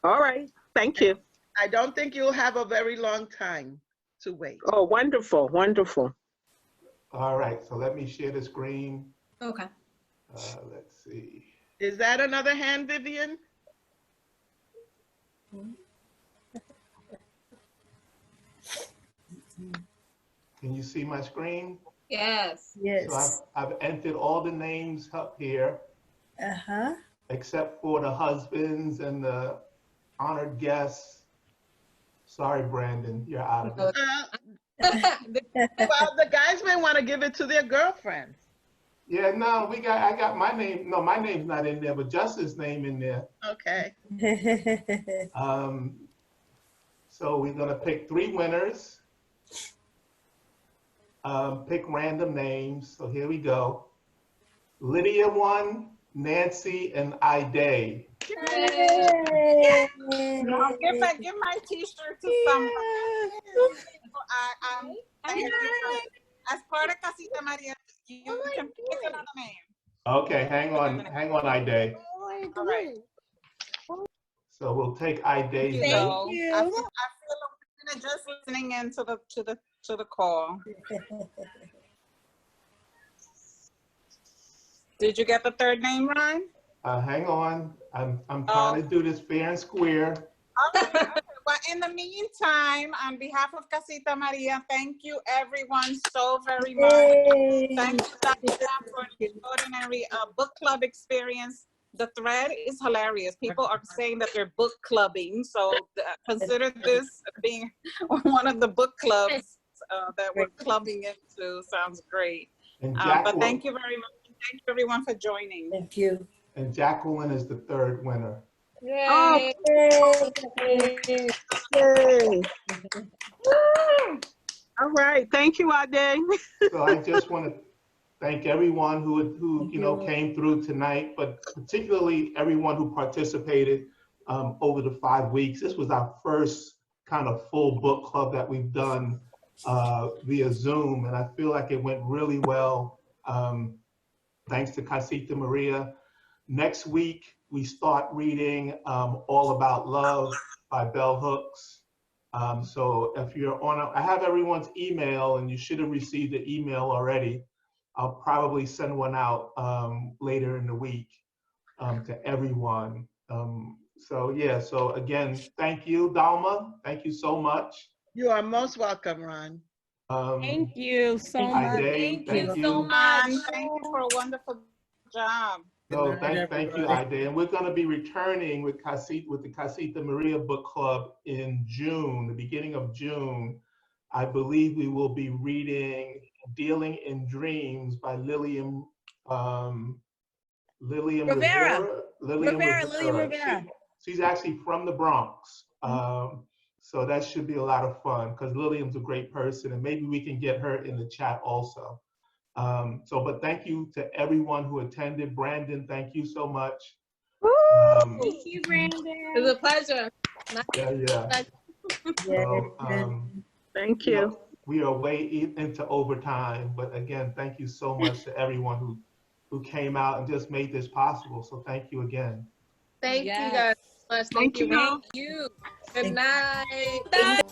All right. Thank you. I don't think you'll have a very long time to wait. Oh, wonderful. Wonderful. All right. So let me share the screen. Okay. Let's see. Is that another hand, Vivian? Can you see my screen? Yes. Yes. So I've entered all the names up here. Except for the husbands and the honored guests. Sorry, Brandon, you're out of it. Well, the guys may want to give it to their girlfriends. Yeah, no, I got my name. No, my name's not in there, but Justin's name in there. Okay. So we're gonna pick 3 winners. Pick random names. So here we go. Lydia won, Nancy, and Ida. No, give my T-shirt to someone. Thank you. As part of Casita Maria, you can pick another name. Okay, hang on, Ida. All right. So we'll take Ida's Thank vote. you. I feel like we're just listening in to the call. Did you get the third name, Ryan? Hang on, I'm trying to do this fair and square. Okay. Well, in the meantime, on behalf of Casita Maria, thank you everyone so very much. Thank you, Dr. Sam, for an extraordinary book club experience. The thread is hilarious. People are saying that they're book clubbing, so consider this being one of the book clubs that we're clubbing into. Sounds great. But thank you very much. Thank you everyone for joining. Thank you. And Jacqueline is the 3rd winner. Yay. Yay. All right. Thank you, Ade. So I just want to thank everyone who came through tonight, but particularly everyone who participated over the 5 weeks. This was our first kind of full book club that we've done via Zoom, and I feel like it went really well. Thanks to Casita Maria. Next week, we start reading All About Love by Bell Hooks. So if you're on, I have everyone's email, and you should have received the email already. I'll probably send one out later in the week to everyone. So yeah, so again, thank you, Dahlma. Thank you so much. You are most welcome, Ron. Thank you so much. Thank you so much. Thank you for a wonderful job. No, thank you, Ida. And we're going to be returning with the Casita Maria Book Club in June, the beginning of June. I believe we will be reading Dealing in Dreams by Lillian Rivera. She's actually from the Bronx. So that should be a lot of fun because Lillian's a great person, and maybe we can get her in the chat also. But thank you to everyone who attended. Brandon, thank you so much. Thank you, Brandon. It was a pleasure. Thank you. We are way into overtime, but again, thank you so much to everyone who came out and just made this possible. So thank you again. Thank you guys so much. Thank you. Good night.